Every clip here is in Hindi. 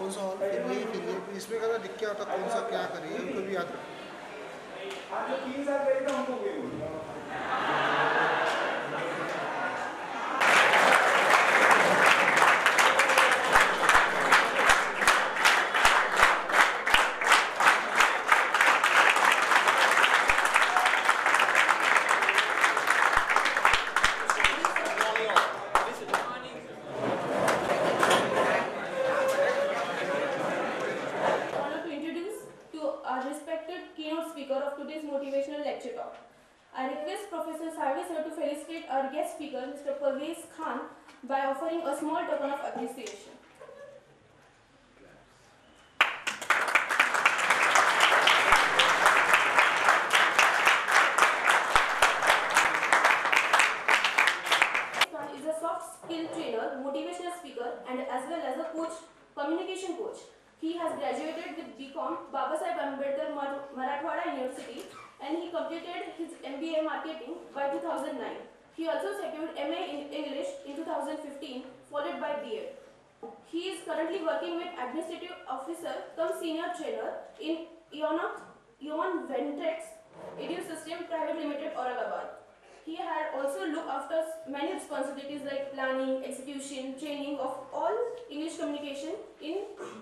कौन सा हॉल फिर इसमें कहता लिख के आता कौन सा क्या करिए उनको भी याद रखना। हाँ, जो 3 साल गए थे उनको भी motivational lecture talk. I request Professor Sarve sir to felicitate our guest speaker, Mr. Parvez Khan, by offering a small token of appreciation. Khan is a soft skill trainer, motivational speaker, and as well as a coach, communication coach. He has graduated with BCom, Babasaheb Ambedkar Marathwada University, and he completed his MBA Marketing by 2009. He also secured MA in English in 2015, followed by BA. He is currently working with Administrative Officer cum Senior Trainer in Eon Ventrex Edu System Private Limited, Aurangabad. He had also looked after many responsibilities like planning, execution, training of all English communication in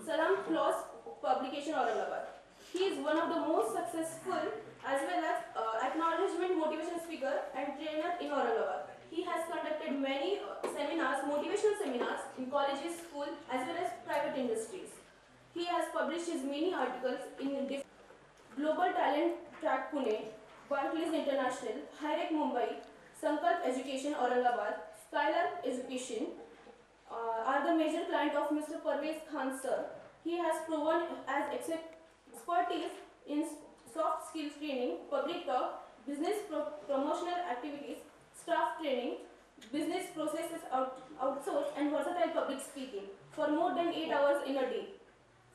Salam Clause publication, Aurangabad. He is one of the most successful as well as acknowledgement motivation speaker and trainer in Aurangabad. He has conducted many seminars, motivational seminars in colleges, schools as well as private industries. He has published his many articles in Global Talent Track Pune, Barclays International, Hirek Mumbai, Sankalp Education Aurangabad, Skylark Education are the major client of Mr. Parvez Khan sir. He has proven as expertise in soft skills training, public talk, business promotional activities, staff training, business processes outsourced and versatile public speaking for more than 8 hours in a day.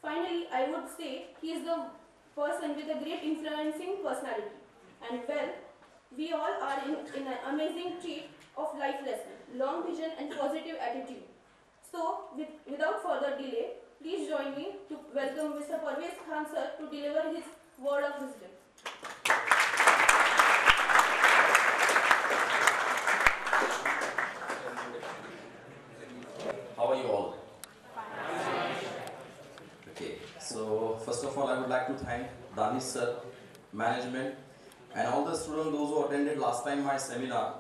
Finally, I would say he is the person with a great influencing personality. And well, we all are in an amazing treat of life lesson, long vision and positive attitude. So, without further delay, please join me to welcome Mr. Parvez Khan sir to deliver his word of wisdom. How are you all? Okay, so first of all, I would like to thank Danish sir, management, and all the students, those who attended last time my seminar,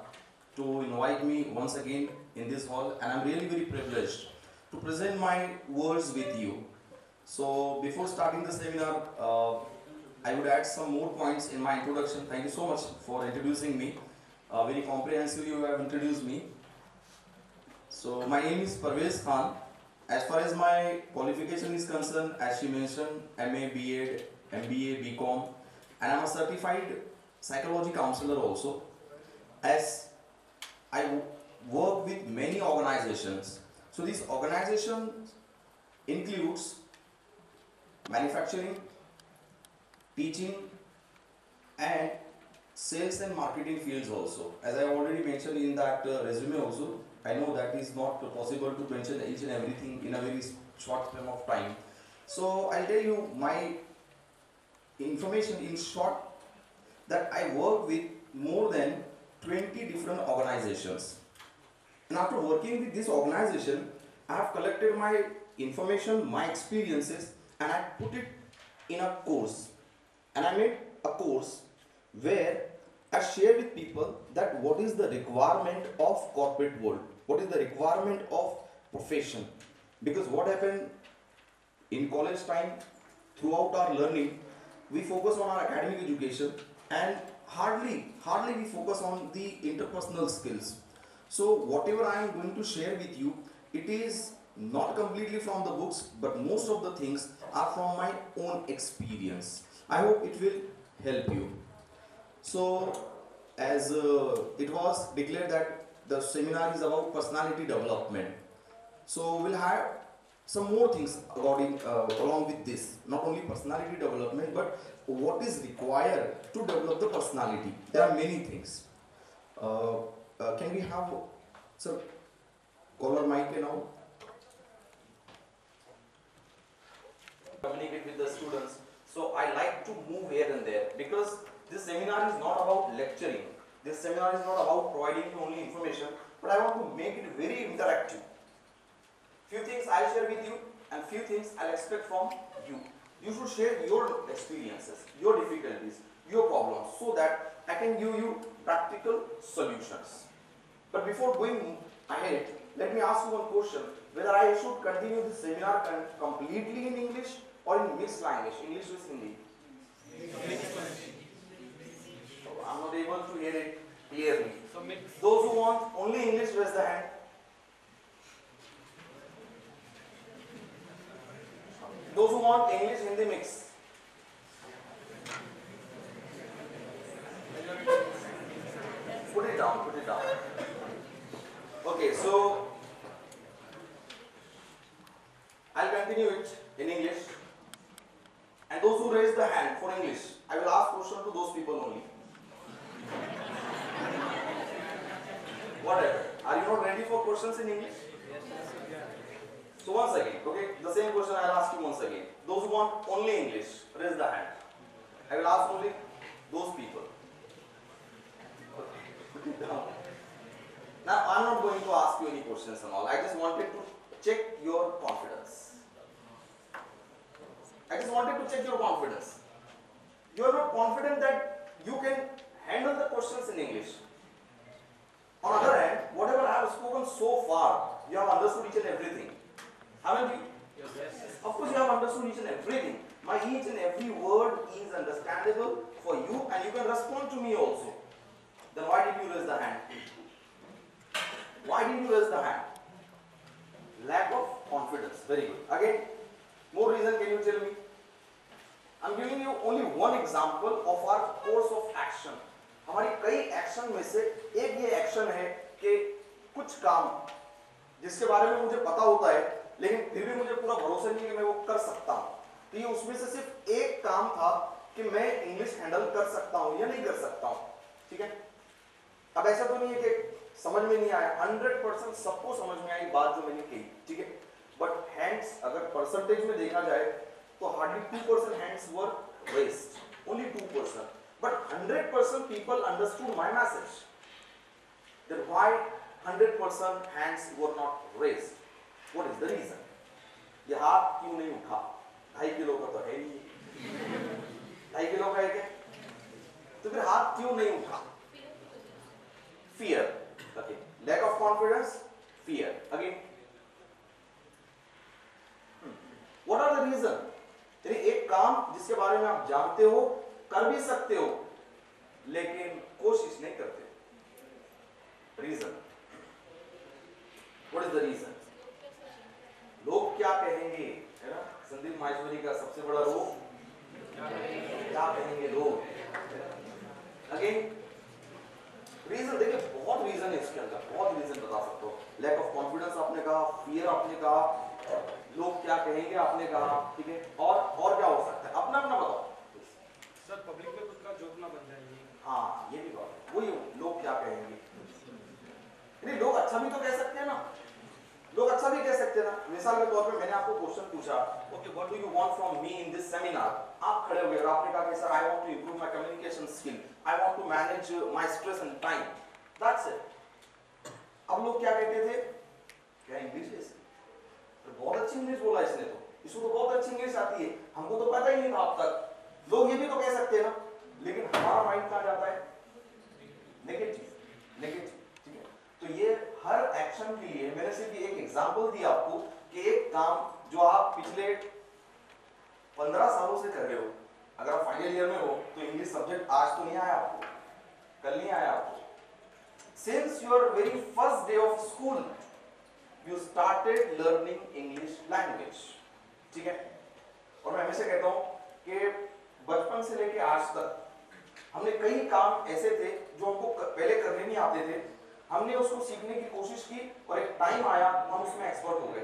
to invite me once again in this hall, and I'm really very privileged to present my words with you. So before starting the seminar, I would add some more points in my introduction. Thank you so much for introducing me. Very comprehensively you have introduced me. So my name is Parvez Khan. As far as my qualification is concerned, as she mentioned, MA, BEd, MBA, BCom, and I'm a certified psychology counselor also. As I work with many organizations. So these organizations includes manufacturing, teaching, and sales and marketing fields also. As I already mentioned in that resume also, I know that is not possible to mention each and everything in a very short span of time. So I'll tell you my information in short, that I work with more than 20 different organizations. And after working with this organization, I have collected my information, my experiences, and I put it in a course. And I made a course where I share with people that what is the requirement of corporate world, what is the requirement of profession. Because what happened in college time, throughout our learning, we focus on our academic education and hardly we focus on the interpersonal skills. So whatever I am going to share with you, it is not completely from the books, but most of the things are from my own experience. I hope it will help you. So as it was declared that the seminar is about personality development. So we'll have some more things along with this, not only personality development, but what is required to develop the personality. There are many things. Can we have, sir, caller mic now? communicate with the students. So I like to move here and there because this seminar is not about lecturing. This seminar is not about providing you only information, but I want to make it very interactive. Few things I'll share with you and few things I'll expect from you. You should share your experiences, your difficulties, your problems so that I can give you practical solutions. But before going ahead, let me ask you one question, whether I should continue this seminar completely in English or in mixed language, English with Hindi. So I'm not able to hear it clearly. Those who want only English, raise the hand. Those who want English Hindi mix. Put it down, put it down. Okay, so I'll continue it in English. And those who raise the hand for English, I will ask question to those people only. Whatever. Are you not ready for questions in English? So once again, okay, the same question I will ask you once again. Those who want only English, raise the hand. I will ask only those people. Put it down. Now I am not going to ask you any questions and all. I just wanted to check your confidence. I just wanted to check your confidence. You are not confident that you can handle the questions in English. On the other hand, whatever I have spoken so far, you have understood each and everything. Haven't you? Yes. Of course you have understood each and everything. My each and every word is understandable for you and you can respond to me also. Then why did you raise the hand? Why did you raise the hand? Lack of confidence. Very good. Again, more reason can you tell me? I am giving you only one example of our course of action. हमारी कई एक्शन में से एक ये एक्शन है कि कुछ काम जिसके बारे में मुझे पता होता है लेकिन फिर भी मुझे पूरा भरोसा नहीं कि मैं वो कर सकता हूँ. तो ये उसमें से सिर्फ एक काम था कि मैं इंग्लिश हैंडल कर सकता हूँ या नहीं कर सकता हूँ. ठीक है. अब ऐसा तो नहीं है कि समझ में नहीं आया. 100% सबको समझ में आई बात जो मैंने कही. ठीक है. बट हैंड्स अगर परसेंटेज में देखा जाए तो hardly 2% hands were raised. Only 2%. But 100% people understood my message. Then why 100% hands were not raised? What is the reason? ये हाथ क्यों नहीं उठा? 2.5 किलो का तो है नहीं. 2.5 किलो का है क्या? तो फिर हाथ क्यों नहीं उठा? Fear. Okay. Lack of confidence. Fear. Again. What are the reason? यानी एक काम जिसके बारे में आप जानते हो, कर भी सकते हो, लेकिन कोशिश नहीं करते. Reason. What is the reason? लोग क्या कहेंगे, है ना? संदीप माहेश्वरी का सबसे बड़ा रोग क्या कहेंगे लोग. अगेन रीजन देखिए, बहुत रीजन है इसके अंदर, बहुत रीजन बता सकते हो. लैक ऑफ कॉन्फिडेंस आपने कहा, फियर आपने कहा, लोग क्या कहेंगे आपने कहा. ठीक है. और क्या हो सकता है? अपना अपना बताओ सर. पब्लिक में खुद का जोक ना बन जाए. हाँ, ये भी बात. वही लोग क्या कहेंगे. नहीं, लोग अच्छा भी तो कह सकते हैं ना. लोग अच्छा भी कह सकते हैं ना. मिसाल के तौर पे मैंने आपको क्वेश्चन पूछा, okay what do you want from me in this seminar. आप खड़े हो गए और आपने कहा कि sir I want to improve my communication skill, I want to manage my stress and time. That's it. अब लोग क्या कहते थे? क्या इंग्लिश है? तो बहुत अच्छी इंग्लिश बोला इसने. तो इसको तो बहुत अच्छी इंग्लिश आती है, हमको तो पता ही नहीं था अब तक. लोग ये भी तो कह सकते हैं ना. लेकिन हमारा माइंड कहाँ जाता है? नेगेटिव. नेगेटिव. ठीक है. तो ये हर एक्शन के लिए मैंने सिर्फ एक एग्जांपल दिया आपको कि एक काम जो आप पिछले 15 सालों से कर रहे हो, अगर आप फाइनल ईयर में हो तो इंग्लिश सब्जेक्ट आज तो नहीं आया आपको, कल नहीं आया आपको. Since your very first day of school you started learning English language. ठीक है. और मैं हमेशा कहता हूं कि बचपन से लेके आज तक हमने कई काम ऐसे थे जो हमको पहले करने नहीं आते थे. हमने उसको सीखने की कोशिश की और एक टाइम आया हम उसमें एक्सपर्ट हो गए.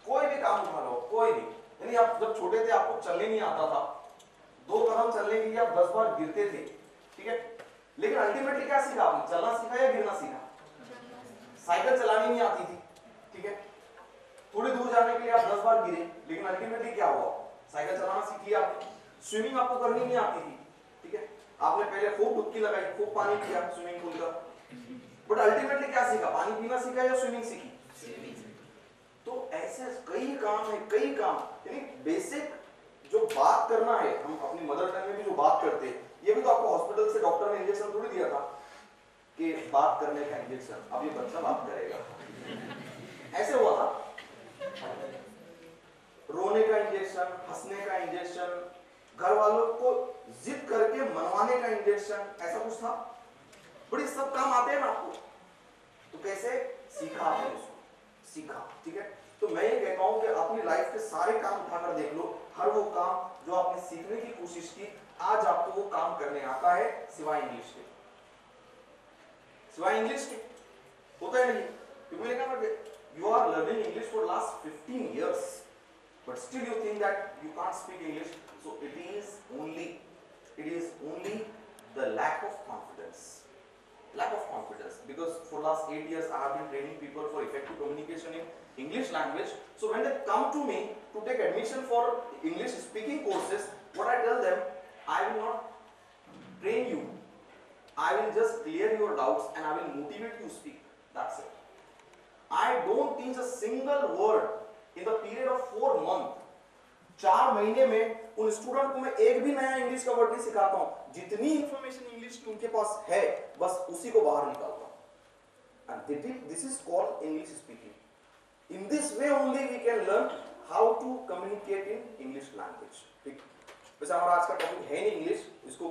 कोई भी काम उठा लो, कोई भी. यानी आप जब छोटे थे आपको चलने नहीं आता था, 2 कदम चलने के लिए आप 10 बार गिरते थे. ठीक है. लेकिन अल्टीमेटली क्या सीखा आपने? चलना सीखा या गिरना सीखा? साइकिल चलानी नहीं आती थी. ठीक है. थोड़ी दूर जाने के लिए आप 10 बार गिरे, लेकिन अल्टीमेटली क्या हुआ? साइकिल चलाना सीख लिया आपने, स्विमिंग आपको करनी नहीं आती थी, ठीक है, आपने पहले खूब डुबकी लगाई, खूब पानी पिया स्विमिंग पूल का, बट अल्टीमेटली क्या सीखा? पानी पीना सीखा या स्विमिंग सीखी? तो ऐसे कई काम है, कई काम, यानी बेसिक जो बात करना है, हम अपनी मदर टंग में भी जो बात करते हैं, ये भी तो आपको हॉस्पिटल से डॉक्टर ने इंजेक्शन थोड़ी दिया था कि बात करने का इंजेक्शन, अब ये बच्चा बात करेगा, ऐसे हुआ था। रोने का इंजेक्शन, हंसने का इंजेक्शन, घर वालों को जिद करके मनवाने का इंजेक्शन, ऐसा कुछ था। बड़ी सब काम आते हैं ना आपको, तो कैसे सीखा आपने उसको? सीखा, ठीक है। तो मैं ये कहता हूं कि अपनी लाइफ के सारे काम उठाकर देख लो, हर वो काम जो आपने सीखने की कोशिश की, आज आपको वो काम करने आता है, सिवाय इंग्लिश के। सिवाय इंग्लिश के होता है नहीं, क्योंकि मैंने कहा you are learning English for last 15 years, but still you think that you can't speak English. So it is only the lack of confidence. Lack of confidence, because for last 8 years I have been training people for effective communication in English language. So when they come to me to take admission for English speaking courses, what I tell them, I will not train you, I will just clear your doubts and I will motivate you to speak. That's it. I don't teach a single word in the period of 4 months. 4 महीने में उन स्टूडेंट को मैं एक भी नया इंग्लिश का वर्ड नहीं सिखाता हूं। जितनी इंफॉर्मेशन इंग्लिश की उनके पास है, बस उसी को बाहर निकालता हूं। And this is called English speaking. In this way only we can learn how to communicate in English language. ठीक, वैसे हमारा आज का टॉपिक है नहीं इंग्लिश, इसको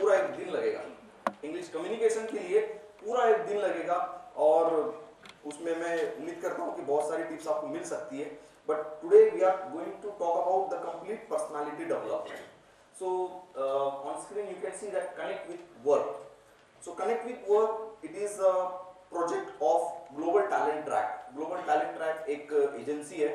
पूरा एक दिन लगेगा। इंग्लिश कम्युनिकेशन के लिए पूरा एक दिन लगेगा, और उसमें मैं उम्मीद करता हूँ कि बहुत सारी टिप्स आपको मिल सकती है। But today we are going to talk about the complete personality development. So on screen you can see that connect with work. So connect with work, it is a project of global talent track. Global talent track एक एजेंसी है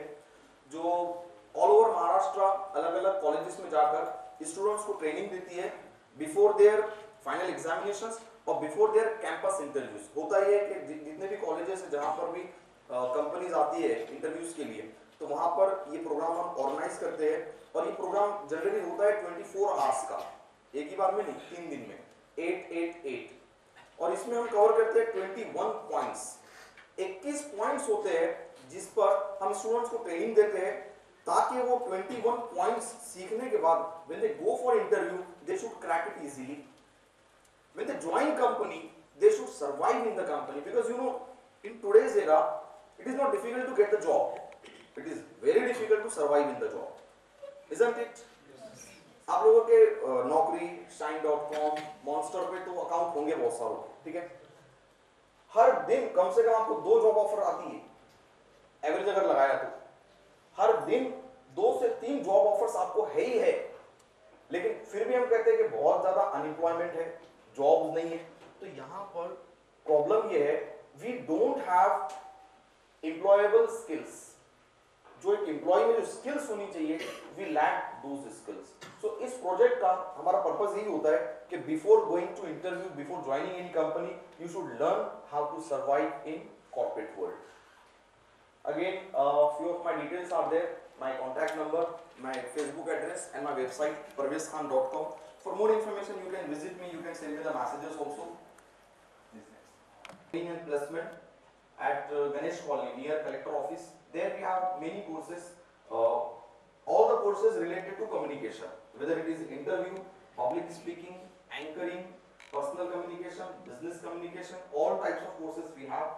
जो ऑल ओवर महाराष्ट्र अलग अलग कॉलेजेस में जाकर स्टूडेंट्स को ट्रेनिंग देती है बिफोर देयर फाइनल एग्जामिनेशंस और बिफोर देयर कैंपस इंटरव्यूज। होता ही है कि जितने भी कॉलेजेस हैं जहां पर भी कंपनीज आती है इंटरव्यूज के लिए, तो वहां पर ये प्रोग्राम हम ऑर्गेनाइज करते हैं। और ये प्रोग्राम जनरली होता है 24 आवर्स का, एक ही बार में नहीं, 3 दिन में, 8 और इसमें हम कवर करते हैं 21 पॉइंट्स। 21 पॉइंट्स होते हैं जिस पर हम स्टूडेंट्स को ट्रेनिंग देते हैं, ताकि वो 21 पॉइंट्स सीखने के बाद when they go for interview they should crack it easily. When they join company, they should survive in the company, because you know, in today's era, it is not difficult to get the job. It is very difficult to survive in the job, isn't it? आप लोगों के नौकरी, shine.com, monster पे तो अकाउंट होंगे बहुत सारे, ठीक है? हर दिन कम से कम आपको 2 जॉब ऑफर आती है, एवरेज अगर लगाया तो हर दिन 2 से 3 जॉब ऑफर्स आपको है ही है। लेकिन फिर भी हम कहते हैं कि बहुत ज्यादा अनएम्प्लॉयमेंट है, जॉब्स नहीं है। तो यहां पर प्रॉब्लम ये है, we don't have employable skills. जो एक एम्प्लॉय में जो स्किल्स होनी चाहिए, we lack those skills. So इस प्रोजेक्ट का हमारा पर्पस यही होता है कि before going to interview, before joining any company, you should learn how to survive in corporate world. Again, few of my details are there, my contact number, my Facebook address and my website parveskhan.com. For more information you can visit me, you can send me the messages also. Training and placement at Ganesh Colony near collector office. There we have many courses, all the courses related to communication, whether it is interview, public speaking, anchoring, personal communication, business communication, all types of courses we have.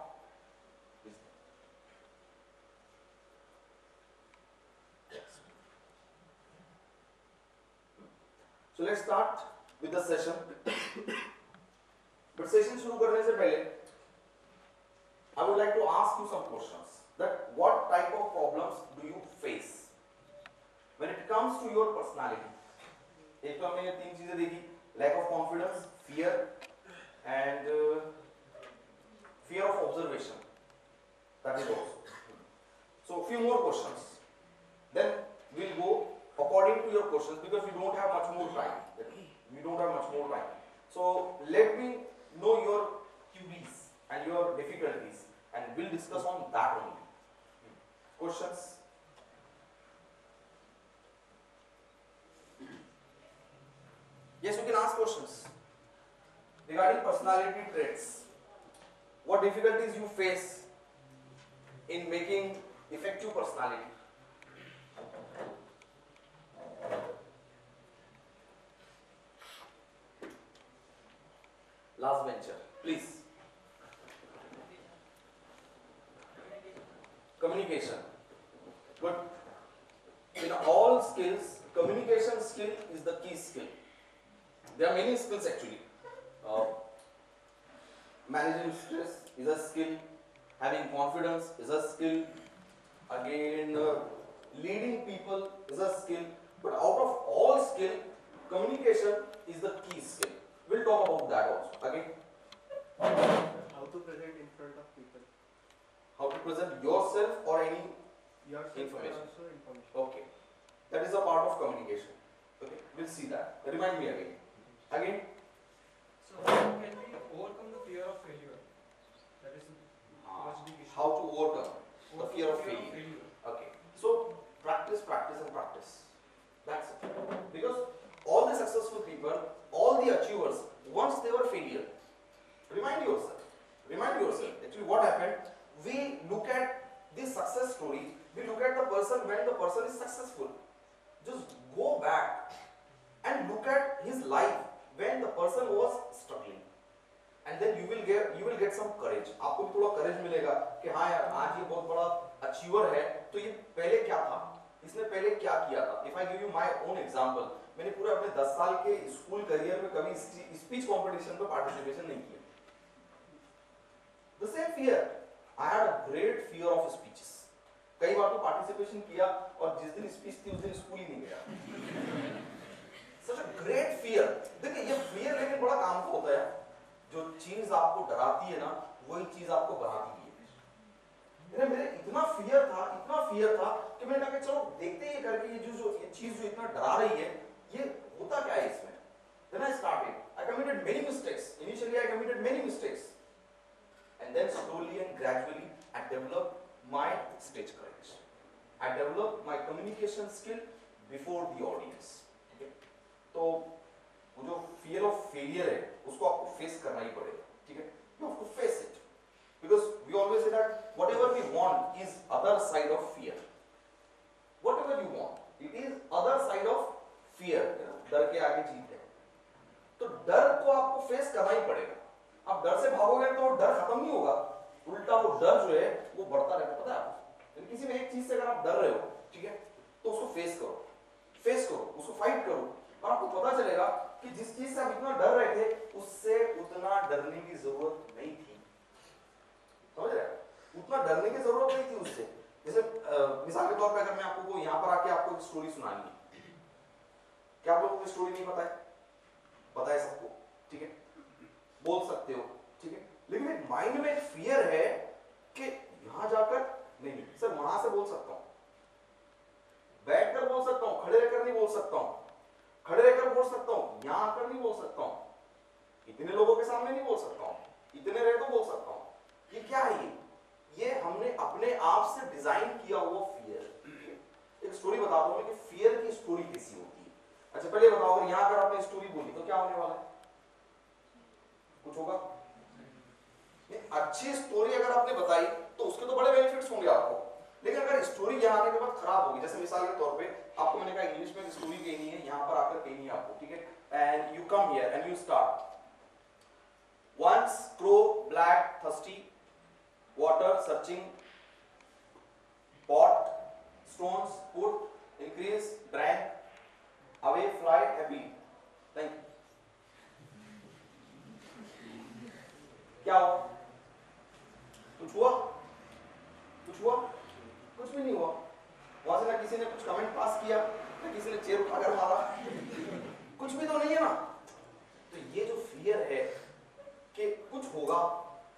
So let's start with the session. But session शुरू करने से पहले I would like to ask you some questions. That what type of problems do you face when it comes to your personality? एक तो हमने ये 3 चीजें देखी, lack of confidence, fear and fear of observation. That is also. So few more questions. Then we'll go according to your questions, because we don't have much more time. So let me know your queries and your difficulties, and we'll discuss on that only. Questions? questions regarding personality traits. What difficulties you face in making effective personality? Last venture, please. Communication. Good. In all skills, communication skill is the key skill. There are many skills actually. Managing stress is a skill. Having confidence is a skill. Again, leading people is a skill. But out of all skill, communication is the key skill. We'll talk about that also. Okay. How to present in front of people. How to present yourself or any Yourself information. and also information. Okay. That is a part of communication. Okay. We'll see that. Remind me again. Again. So how can we overcome the fear of failure? That is the first big issue. How to overcome the fear of failure. failure. Okay. So practice, practice, and practice. That's it. Because all the successful people, all the achievers, once they were failure, remind yourself. Remind yourself. Actually, what happened? We look at this success story. We look at the person when the person is successful. Just go back and look at his life when the person was struggling. And then you will get some courage. आपको भी थोड़ा courage मिलेगा कि हाँ यार आज ये बहुत बड़ा achiever है तो ये पहले क्या था इसने पहले क्या किया था. If I give you my own example, मैंने पूरे अपने 10 साल के स्कूल करियर में कभी स्पीच कंपटीशन में पार्टिसिपेशन नहीं किया. The same fear. I had a great fear of speeches. कई बार तो पार्टिसिपेशन किया और जिस दिन स्पीच थी उस दिन स्कूल ही नहीं गया. Such a great fear. देखिए ये fear लेकिन बड़ा काम का होता है. जो चीज आपको डराती है ना वही चीज आपको बढ़ाती है. मेरे इतना फियर था कि मैंने कहा कि चलो देखते हैं करके ये चीज जो इतना डरा रही है ये होता क्या है इसमें. Then I started. I committed many mistakes. Initially I committed many mistakes. And then slowly and gradually I developed my stage courage. I developed my communication skill before the audience. Okay? तो वो जो fear of failure है उसको आपको face करना ही पड़ेगा. ठीक है? You have to face it. Because we always say that whatever we want is other side of fear. Whatever you want, it is other side of fear. डर के आगे जीत है. तो डर को आपको face करना ही पड़ेगा. आप डर से भागोगे तो डर खत्म नहीं होगा. उल्टा वो डर जो है वो बढ़ता रहेगा. पता है आपको? किसी भी एक चीज से अगर आप डर रहे हो, ठीक है, तो उसको फेस करो, उसको फाइट करो और आपको पता चलेगा कि जिस चीज से आप इतना डर रहे थे उससे उतना डरने की जरूरत नहीं थी. समझ रहे हैं? उतना डरने की जरूरत नहीं थी उससे. जैसे मिसाल के तौर पे अगर मैं आपको यहाँ पर आके आपको एक स्टोरी सुनानी है, क्या आप लोगों को स्टोरी नहीं पता है? पता है सबको, ठीक है, बोल सकते हो, ठीक है, लेकिन एक माइंड में एक फियर है कि यहां जाकर नहीं सर वहां से बोल सकता हूं, बैठकर बोल सकता हूं, खड़े रहकर नहीं बोल सकता हूं, खड़े रहकर बोल सकता हूं, यहां आकर नहीं बोल सकता हूं, इतने लोगों के सामने नहीं बोल सकता हूं, इतने रहे तो बोल सकता हूं. ये क्या है? ये हमने अपने आप से डिजाइन किया हुआ फियर. एक स्टोरी बताता हूं कि फियर की स्टोरी कैसी होती है. अच्छा पहले बताओ, अगर यहां पर आपने स्टोरी बोली तो क्या होने वाला है? कुछ होगा? अच्छी स्टोरी अगर आपने बताई तो उसके तो बड़े बेनिफिट्स होंगे आपको. लेकिन अगर स्टोरी यहाँ आने के बाद खराब होगी, जैसे मिसाल के तौर पे आपको मैंने कहा इंग्लिश में स्टोरी कहनी है, यहाँ पर आकर कहनी है आपको, ठीक है, and you come here and you start. Once crow black thirsty, water searching, pot stones put, increase drank, away fly happy. Thank you. क्या हुआ? कुछ हुआ? कुछ भी नहीं हुआ. वहां से ना किसी ने कुछ कमेंट पास किया, ना किसी ने चेयर उठाकर मारा, कुछ भी तो नहीं है ना. तो ये जो फियर है कि कुछ होगा,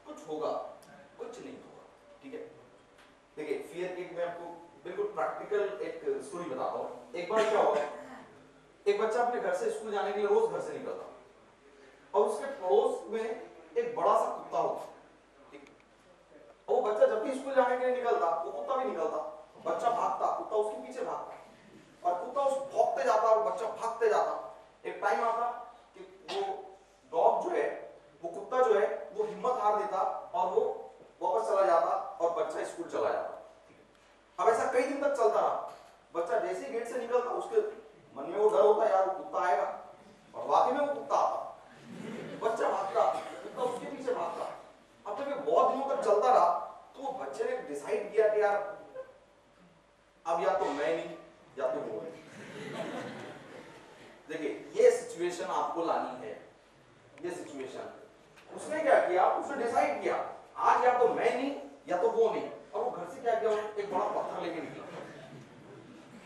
कुछ नहीं होगा. ठीक है, देखिए फियर की मैं आपको बिल्कुल प्रैक्टिकल एक स्टोरी बताता हूँ. एक बार क्या हुआ, एक बच्चा अपने घर से स्कूल जाने के लिए रोज घर से निकलता और उसके पड़ोस में एक बड़ा सा कुत्ता होता. वो बच्चा जब भी स्कूल जाने के लिए निकलता वो कुत्ता भी निकलता. बच्चा भागता, कुत्ता उसके पीछे भागता और कुत्ता उस भागते जाता और बच्चा भागते जाता. एक टाइम आता कि वो उसके मन में वो डर होता है यार वो कुत्ता आएगा, और वाकई में वो कुत्ता आता, बच्चा भागता, कुत्ता उसके पीछे भागता। अब जब ये बहुत दिनों तक चलता रहा तो वो बच्चे ने डिसाइड किया कि यार अब या तो मैं नहीं या तो वो नहीं। देखिए ये सिचुएशन आपको लानी है, ये सिचुएशन उसने क्या किया, उसने डिसाइड किया आज या तो मैं नहीं या तो वो नहीं, और वो घर से क्या किया, एक बड़ा पत्थर लेके निकला,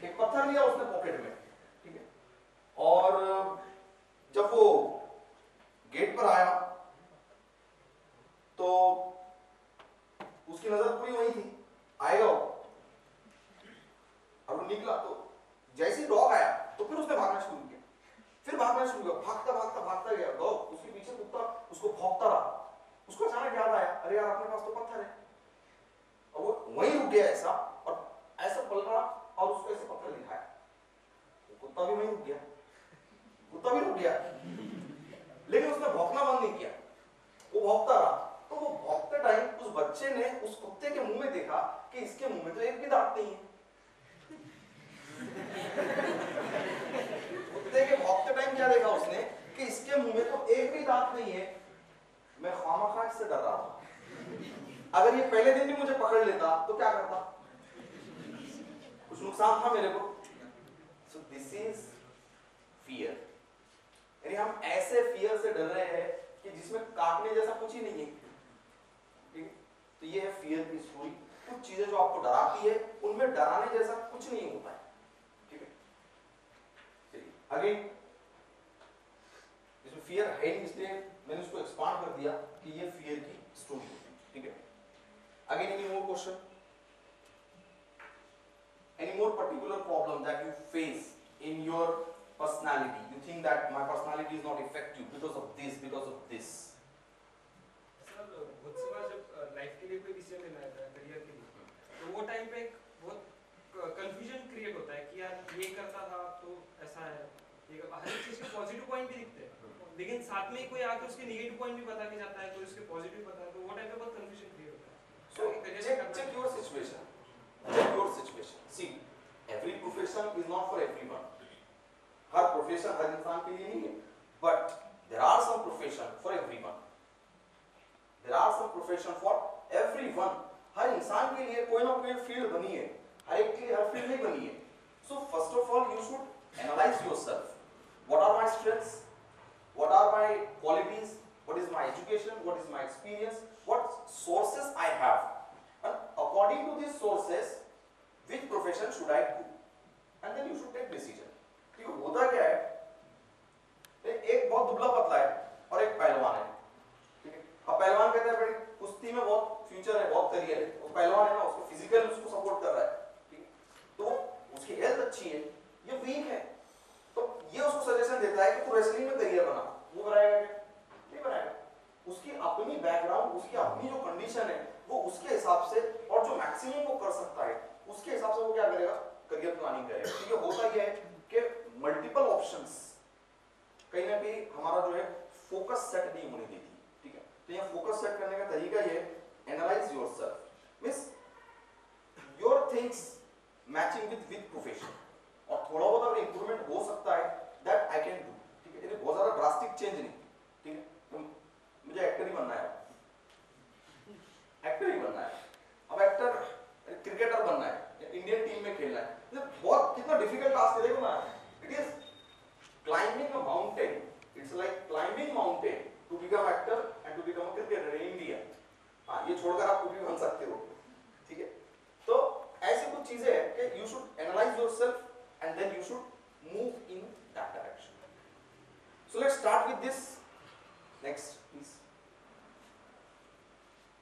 एक पत्थर लिया उसने पॉकेट में, ठीक है, और जब वो गेट पर आया तो उसकी नजर पूरी वही थी, आएगा वो, और वो निकला। तो जैसे ही डॉग आया तो फिर उसने भागना शुरू किया, फिर भागना शुरू किया, भागता भागता भागता गया, डॉग उसके पीछे कुत्ता उसको भौंकता रहा। उसको अचानक याद आया, अरे यार अपने पास तो पत्थर है, और वो वहीं रुक गया ऐसा, और ऐसा पल रहा और उसको ऐसे पत्थर दिखाया, कुत्ता भी वहीं रुक गया, कुत्ता भी रुक गया, लेकिन उसने भौंकना बंद नहीं किया, वो भौंकता रहा। तो वो भौंकते टाइम उस बच्चे ने उस कुत्ते के मुंह में देखा कि इसके मुंह में तो एक भी दांत नहीं है। कुत्ते के भौंकते टाइम क्या देखा उसने कि इसके मुंह में तो एक भी दांत नहीं है। मैं खामखा इससे डर रहा था, अगर ये पहले दिन भी मुझे पकड़ लेता तो क्या करता, कुछ नुकसान था मेरे को। सो दिस इज फियर, यानी हम ऐसे फियर से डर रहे हैं कि जिसमें काटने जैसा कुछ ही नहीं है, ठीक है। तो ये है फियर की स्टोरी। कुछ चीजें जो आपको डराती है उनमें डराने जैसा कुछ नहीं होता है, ठीक है। चलिए अगेन, इसमें फियर है नहीं इसलिए मैंने उसको एक्सपांड कर दिया कि ये फियर की स्टोरी है, ठीक है। Again any more question, any more particular problem that you face in your personality, you think that my personality is not effective because of this? Sir बहुत सी बार जब लाइफ के लिए कोई डिसीजन लेना रहता है, करियर के लिए, तो वो टाइम पे एक बहुत कंफ्यूजन क्रिएट होता है कि यार ये करता था तो ऐसा है, ये हर एक चीज के पॉजिटिव पॉइंट भी दिखते हैं, लेकिन साथ में कोई आकर उसके नेगेटिव पॉइंट भी बता के जाता है, कोई उसके पॉजिटिव बता है, तो वो टाइम पे बहुत कंफ्यूजन क्रिएट होता है। So check your situation. Check your situation. See, every profession is not for everyone. हर प्रोफेशन हर इंसान के लिए नहीं है, but there are some profession for everyone. There are some profession for everyone. हर इंसान के लिए कोई ना कोई फील्ड बनी है, हर एक के लिए हर फील्ड नहीं बनी है। So first of all, you should analyze yourself. What are my strengths? What are my qualities? What is my education? What is my experience? What sources I have? And according to these sources, which profession should I do? And then you should take decision. क्योंकि होता क्या है, एक बहुत दुबला पतला है और एक पहलवान है, ठीक है। अब पहलवान कहता है भाई कुश्ती में बहुत फ्यूचर है, बहुत करियर है, वो पहलवान है ना, उसको फिजिकल उसको सपोर्ट कर रहा है, ठीक है, तो उसकी हेल्थ अच्छी है, ये वीक है, तो ये उसको सजेशन देता है कि तू रेसलिंग में करियर बना। वो बनाएगा क्या? नहीं बनाएगा। उसकी अपनी बैकग्राउंड, उसकी अपनी जो कंडीशन है वो उसके हिसाब से, और जो मैक्सिमम वो कर सकता है उसके हिसाब से वो क्या करेगा, करियर प्लानिंग करेगा। क्योंकि होता क्या है कि मल्टीपल ऑप्शंस कहीं ना कहीं हमारा जो है फोकस सेट नहीं होने देती, ठीक है। तो ये फोकस सेट करने का तरीका ये है, analyse yourself, means your things matching with profession, और थोड़ा बहुत अगर इंप्रूवमेंट हो सकता है दैट आई कैन डू, ठीक है। बहुत ज्यादा ड्रास्टिक चेंज नहीं, ठीक है। तो मुझे एक्टर ही बनना है, एक्टर ही बनना है, अब एक्टर क्रिकेटर बनना है, इंडियन टीम में खेलना है, बहुत कितना डिफिकल्ट टास्क है, देखो ना, it is climbing a mountain, it's like climbing mountain to become actor and to become a cricketer in India. हाँ, ये छोड़कर आप कुछ भी बन सकते हो, ठीक है। तो ऐसी कुछ चीजें हैं कि you should analyse yourself and then you should move in that direction. So let's start with this. Next please.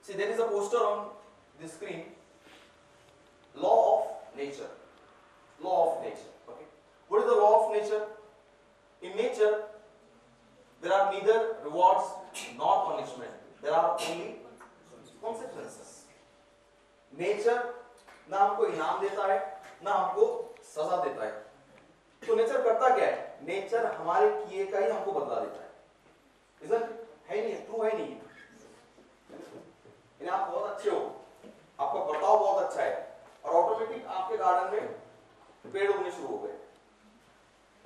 See, there is a poster on the screen. Law of nature. Law of nature. Okay. What is the law of nature? In nature, there are neither rewards nor punishment. There are only consequences. Nature ना हमको इनाम देता है, ना हमको सजा देता है। तो नेचर करता क्या है? नेचर हमारे किए का ही हमको बदला देता है। Isn't it? है नहीं, ट्रू है नहीं। आप बहुत अच्छे हो, आपका बर्ताव बहुत अच्छा है, और ऑटोमेटिक आपके गार्डन में पेड़ उगने शुरू हो गए,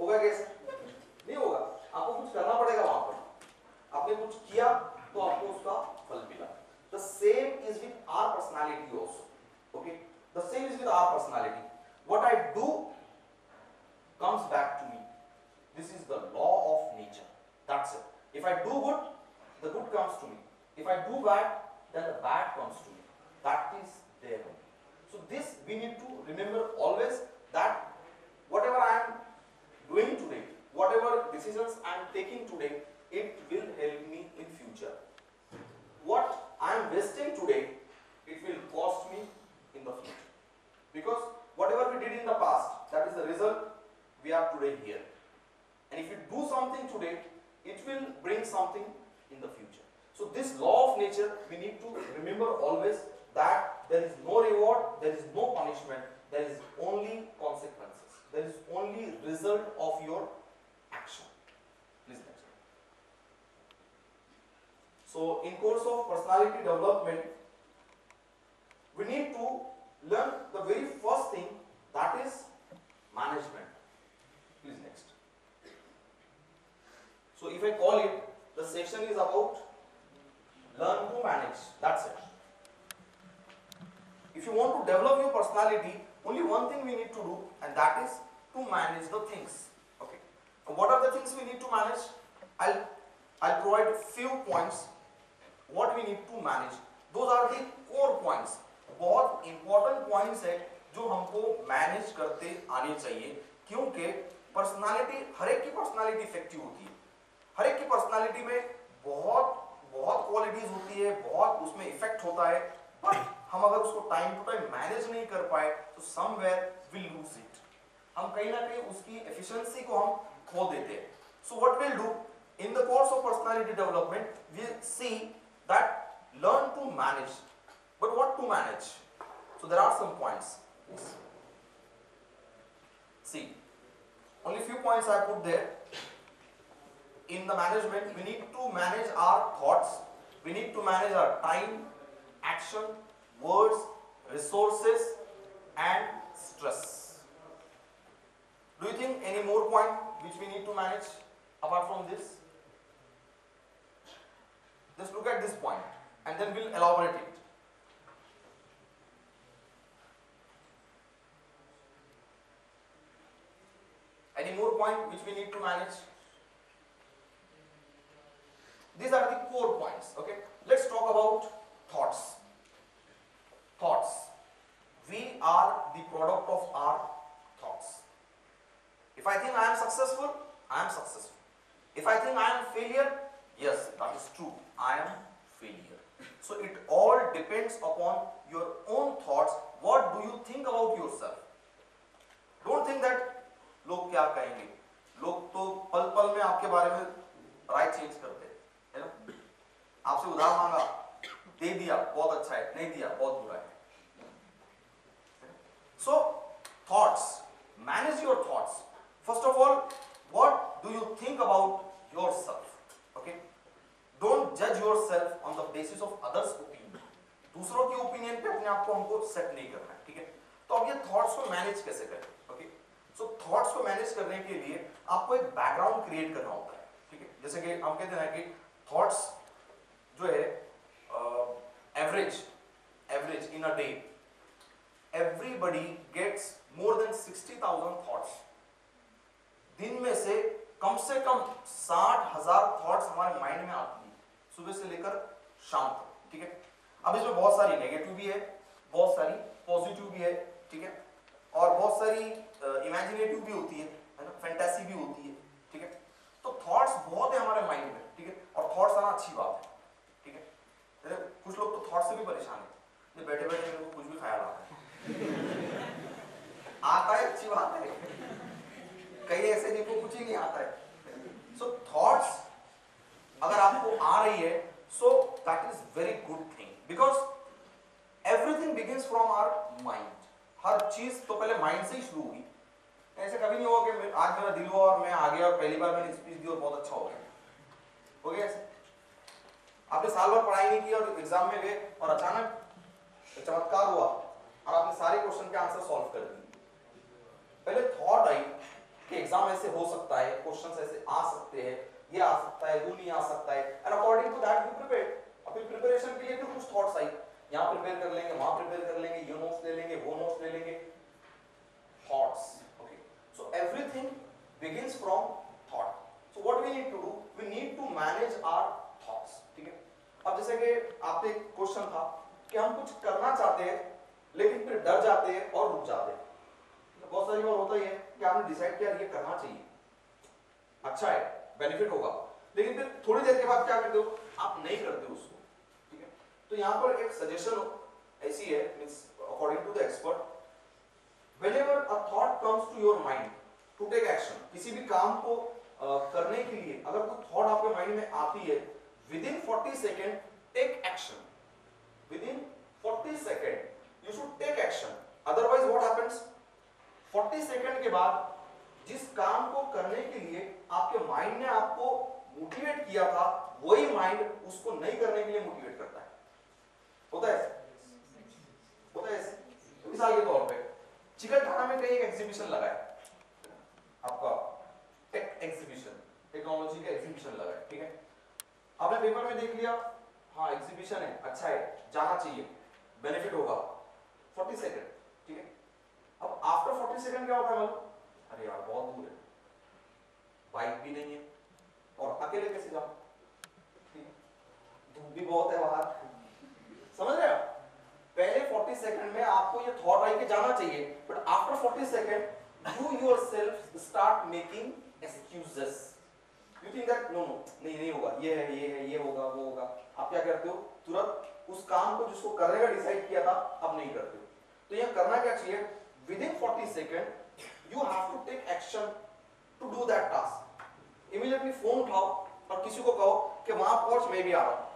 होगा कैसे? नहीं होगा, आपको कुछ करना पड़ेगा वहां पर। आपने कुछ किया तो आपको उसका फल मिला। The same is with our personality also. Okay, the same is with our personality. What I do comes back to me. This is the law of nature. That's it. If I do good, the good comes to me. If I do bad, then the bad comes to me. That is there. So this we need to remember always, that whatever I am doing today, whatever decisions I am taking today, it will help me in future. What I am wasting today, it will cost me in the future. Because whatever we did in the past, that is the result we are today here. And if you do something today, it will bring something in the future. So this law of nature, we need to remember always, that there is no reward, there is no punishment, there is only consequences. There is only result of your action. Please next. So in course of personality development, we need to learn the very first thing, that is management. Please next. So if I call it, the section is about learn to manage. That's it. If you want to develop your personality, only one thing we need to do, and that is to manage the things. Okay. And what are the things we need to manage? I'll provide few points. What we need to manage. Those are the core points. बहुत important points है जो हमको manage करते आने चाहिए, क्योंकि personality, हर एक की personality effective होती है। हर एक की personality में बहुत qualities होती है, बहुत उसमें effect होता है, but हम अगर उसको time to time manage नहीं कर पाए तो somewhere we lose it. हम कहीं ना कहीं उसकी efficiency को हम खो देते हैं. So what we'll do in the course of personality development, we see that learn to manage. But what to manage? So there are some points. See, only few points I put there. In the management, we need to manage our thoughts. We need to manage our time, action, words, resources, and stress. Do you think any more point which we need to manage apart from this? Just look at this point and then we'll elaborate it. Any more point which we need to manage? These are the core points. Okay, let's talk about thoughts. Thoughts. We are the product of our thoughts. If I think I am successful, I am successful. If I think I am failure, yes, that is true, I am failure. So it all depends upon your own thoughts. What do you think about yourself? Don't think that लोग क्या कहेंगे. लोग तो पल पल में आपके बारे में राय चेंज करते हैं, है ना? आपसे उधार मांगा, दे दिया, बहुत अच्छा है, नहीं दिया, बहुत बुरा है. So thoughts, manage your thoughts. First of all, what do you think about yourself? Okay, don't judge yourself on the basis of others' opinion. दूसरों की ओपिनियन पे अपने आप को हमको सेट नहीं करना है, ठीक है? तो अब ये थॉट्स को मैनेज कैसे करें? ओके, सो थॉट्स को मैनेज करने के लिए आपको एक बैकग्राउंड क्रिएट करना होता है, ठीक है? जैसे कि हम कहते हैं कि थॉट्स जो है average in a day, everybody gets more than 60,000 thoughts. दिन में से कम 60,000 थॉट्स हमारे माइंड में आती है सुबह से लेकर शाम तक, ठीक है? अब इसमें बहुत सारी नेगेटिव भी है, बहुत सारी पॉजिटिव भी है, ठीक है? और बहुत सारी इमेजिनेटिव भी होती है ना, फैंटेसी भी होती है, ठीक है? तो थॉट्स बहुत है हमारे माइंड में, ठीक है? और थॉट्स आना अच्छी बात है, ठीक है? कुछ लोग तो थॉट से भी परेशान है, बैठे बैठे मेरे को कुछ भी ख्याल आता है. आता है, अच्छी बात है. कई ऐसे जिनको कुछ ही नहीं आता है. सो थॉट्स अगर आपको आ रही है, so that is very good thing, because everything begins from our mind. हर चीज तो पहले माइंड से ही शुरू हुई. ऐसे कभी नहीं हुआ कि आज मेरा दिल हुआ और मैं आ गया और पहली बार मैंने स्पीच दी और बहुत अच्छा हो गया. हो गया ऐसे? आपने साल भर पढ़ाई नहीं की और एग्जाम में गए और अचानक एक चमत्कार हुआ और आपने सारे क्वेश्चन के आंसर सॉल्व कर दिए. पहले थॉट आई, कि एग्जाम ऐसे हो सकता है, क्वेश्चंस ऐसे आ सकते हैं, ये आ सकता है, वो नहीं आ सकता है, and according to that we prepare. अभी प्रिपरेशन के लिए फिर कुछ थॉट्स आई, यहाँ प्रिपेयर कर लेंगे, वहां प्रिपेयर कर लेंगे, ये नोट्स ले लेंगे, वो नोट्स ले लेंगे, thoughts. Okay, so everything begins from thought. So what we need to do, we need to manage our thoughts. ठीक है, अब जैसे कि आपसे एक क्वेश्चन था कि हम कुछ करना चाहते हैं लेकिन फिर डर जाते हैं और रुक जाते हैं। बहुत सारी बार होता ही है कि आपने डिसाइड किया ये करना चाहिए, अच्छा है, बेनिफिट होगा, लेकिन फिर थोड़ी देर के बाद क्या करते हो, आप नहीं करते हो उसको। ठीक है, तो यहाँ पर एक सजेशन ऐसी है, means according to the expert, whenever a thought comes to your mind to take action, किसी भी काम को करने के लिए अगर कोई थॉट आपके माइंड में आती है, within 40 second take action. Within 40 second you should take action, otherwise what happens, 40 second के बाद जिस काम को करने के लिए आपके माइंड ने आपको मोटिवेट किया था, वही माइंड उसको नहीं करने के लिए मोटिवेट करता है। होता है ऐसे। तो मिसाल के तौर पे चिकलठाना में कहीं एक एग्जीबिशन लगा है, आपका टेक एग्जीबिशन, टेक्नोलॉजी का एग्जीबिशन लगा है। ठीक है, आपने पेपर में देख लिया, हाँ एग्जीबिशन है, अच्छा है, जाना चाहिए, बेनिफिट होगा, 40 सेकेंड। ठीक है, अब आफ्टर 40 सेकेंड क्या होता है मालूम, अरे यार बहुत दूर है, बाइक भी नहीं है, और अकेले कैसे जाऊं, धूप भी बहुत है बाहर, समझ रहे हो? पहले 40 सेकंड में आपको ये थॉट आई कि जाना चाहिए, but after 40 second you yourself start making excuses. You think that no नहीं होगा, ये है, ये होगा, वो होगा। आप क्या करते हो, तुरंत उस काम को जिसको करने का डिसाइड किया था अब नहीं करते हो। तो ये करना क्या चाहिए, within 40 second you have to take action to do that task. Immediately phone उठाओ और किसी को कहो कि वहां पहुंच, मैं भी आ रहा हूं।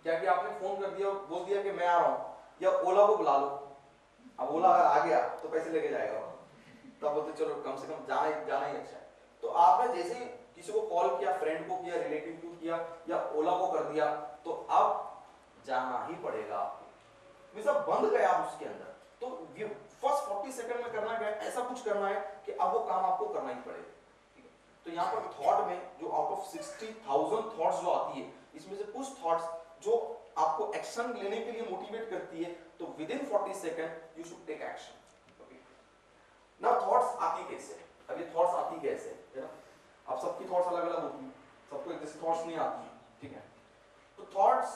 क्या कि आपने फोन कर दिया, बोल दिया कि मैं आ रहा हूं, या ओला को बुला लो। अब ओला अगर आ गया तो पैसे लेके जाएगा, तब बोलते चलो कम से कम जाना ही अच्छा है। तो आपने जैसे ही किसी को कॉल किया, फ्रेंड को किया, रिलेटिव को किया, या ओला को कर दिया, तो अब जाना ही पड़ेगा आपको। सब बंद गया उसके अंदर। तो फर्स्ट 40 सेकंड में करना क्या है, ऐसा कुछ करना है कि अब वो काम आपको करना ही पड़ेगा। तो यहाँ पर थॉट में जो आउट ऑफ 60,000 थॉट्स जो आती है, इसमें से कुछ थॉट्स जो आपको एक्शन लेने के लिए मोटिवेट करती है, तो within 40 second you should take action. Okay, now thoughts आती कैसे, अब ये थॉट्स आती कैसे है ना, अब सबकी थॉट्स अलग अलग होती है, सबको एक जैसी थॉट्स नहीं आती है। ठीक है, तो थॉट्स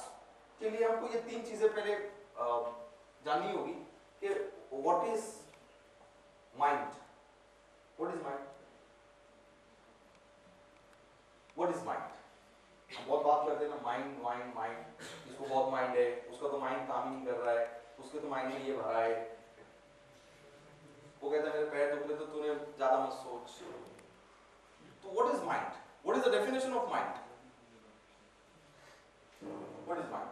के लिए हमको ये 3 चीजें पहले जाननी होगी कि what is mind, what is mind, what is mind. हम बहुत बात करते हैं ना, माइंड माइंड माइंड, इसको बहुत माइंड है, उसका तो माइंड काम ही नहीं कर रहा है, उसके तो माइंड में ये भरा है, वो कहता है मेरे पैर दुख रहे तो तूने ज्यादा मत सोच। तो what is mind, what is the definition of mind, what is mind?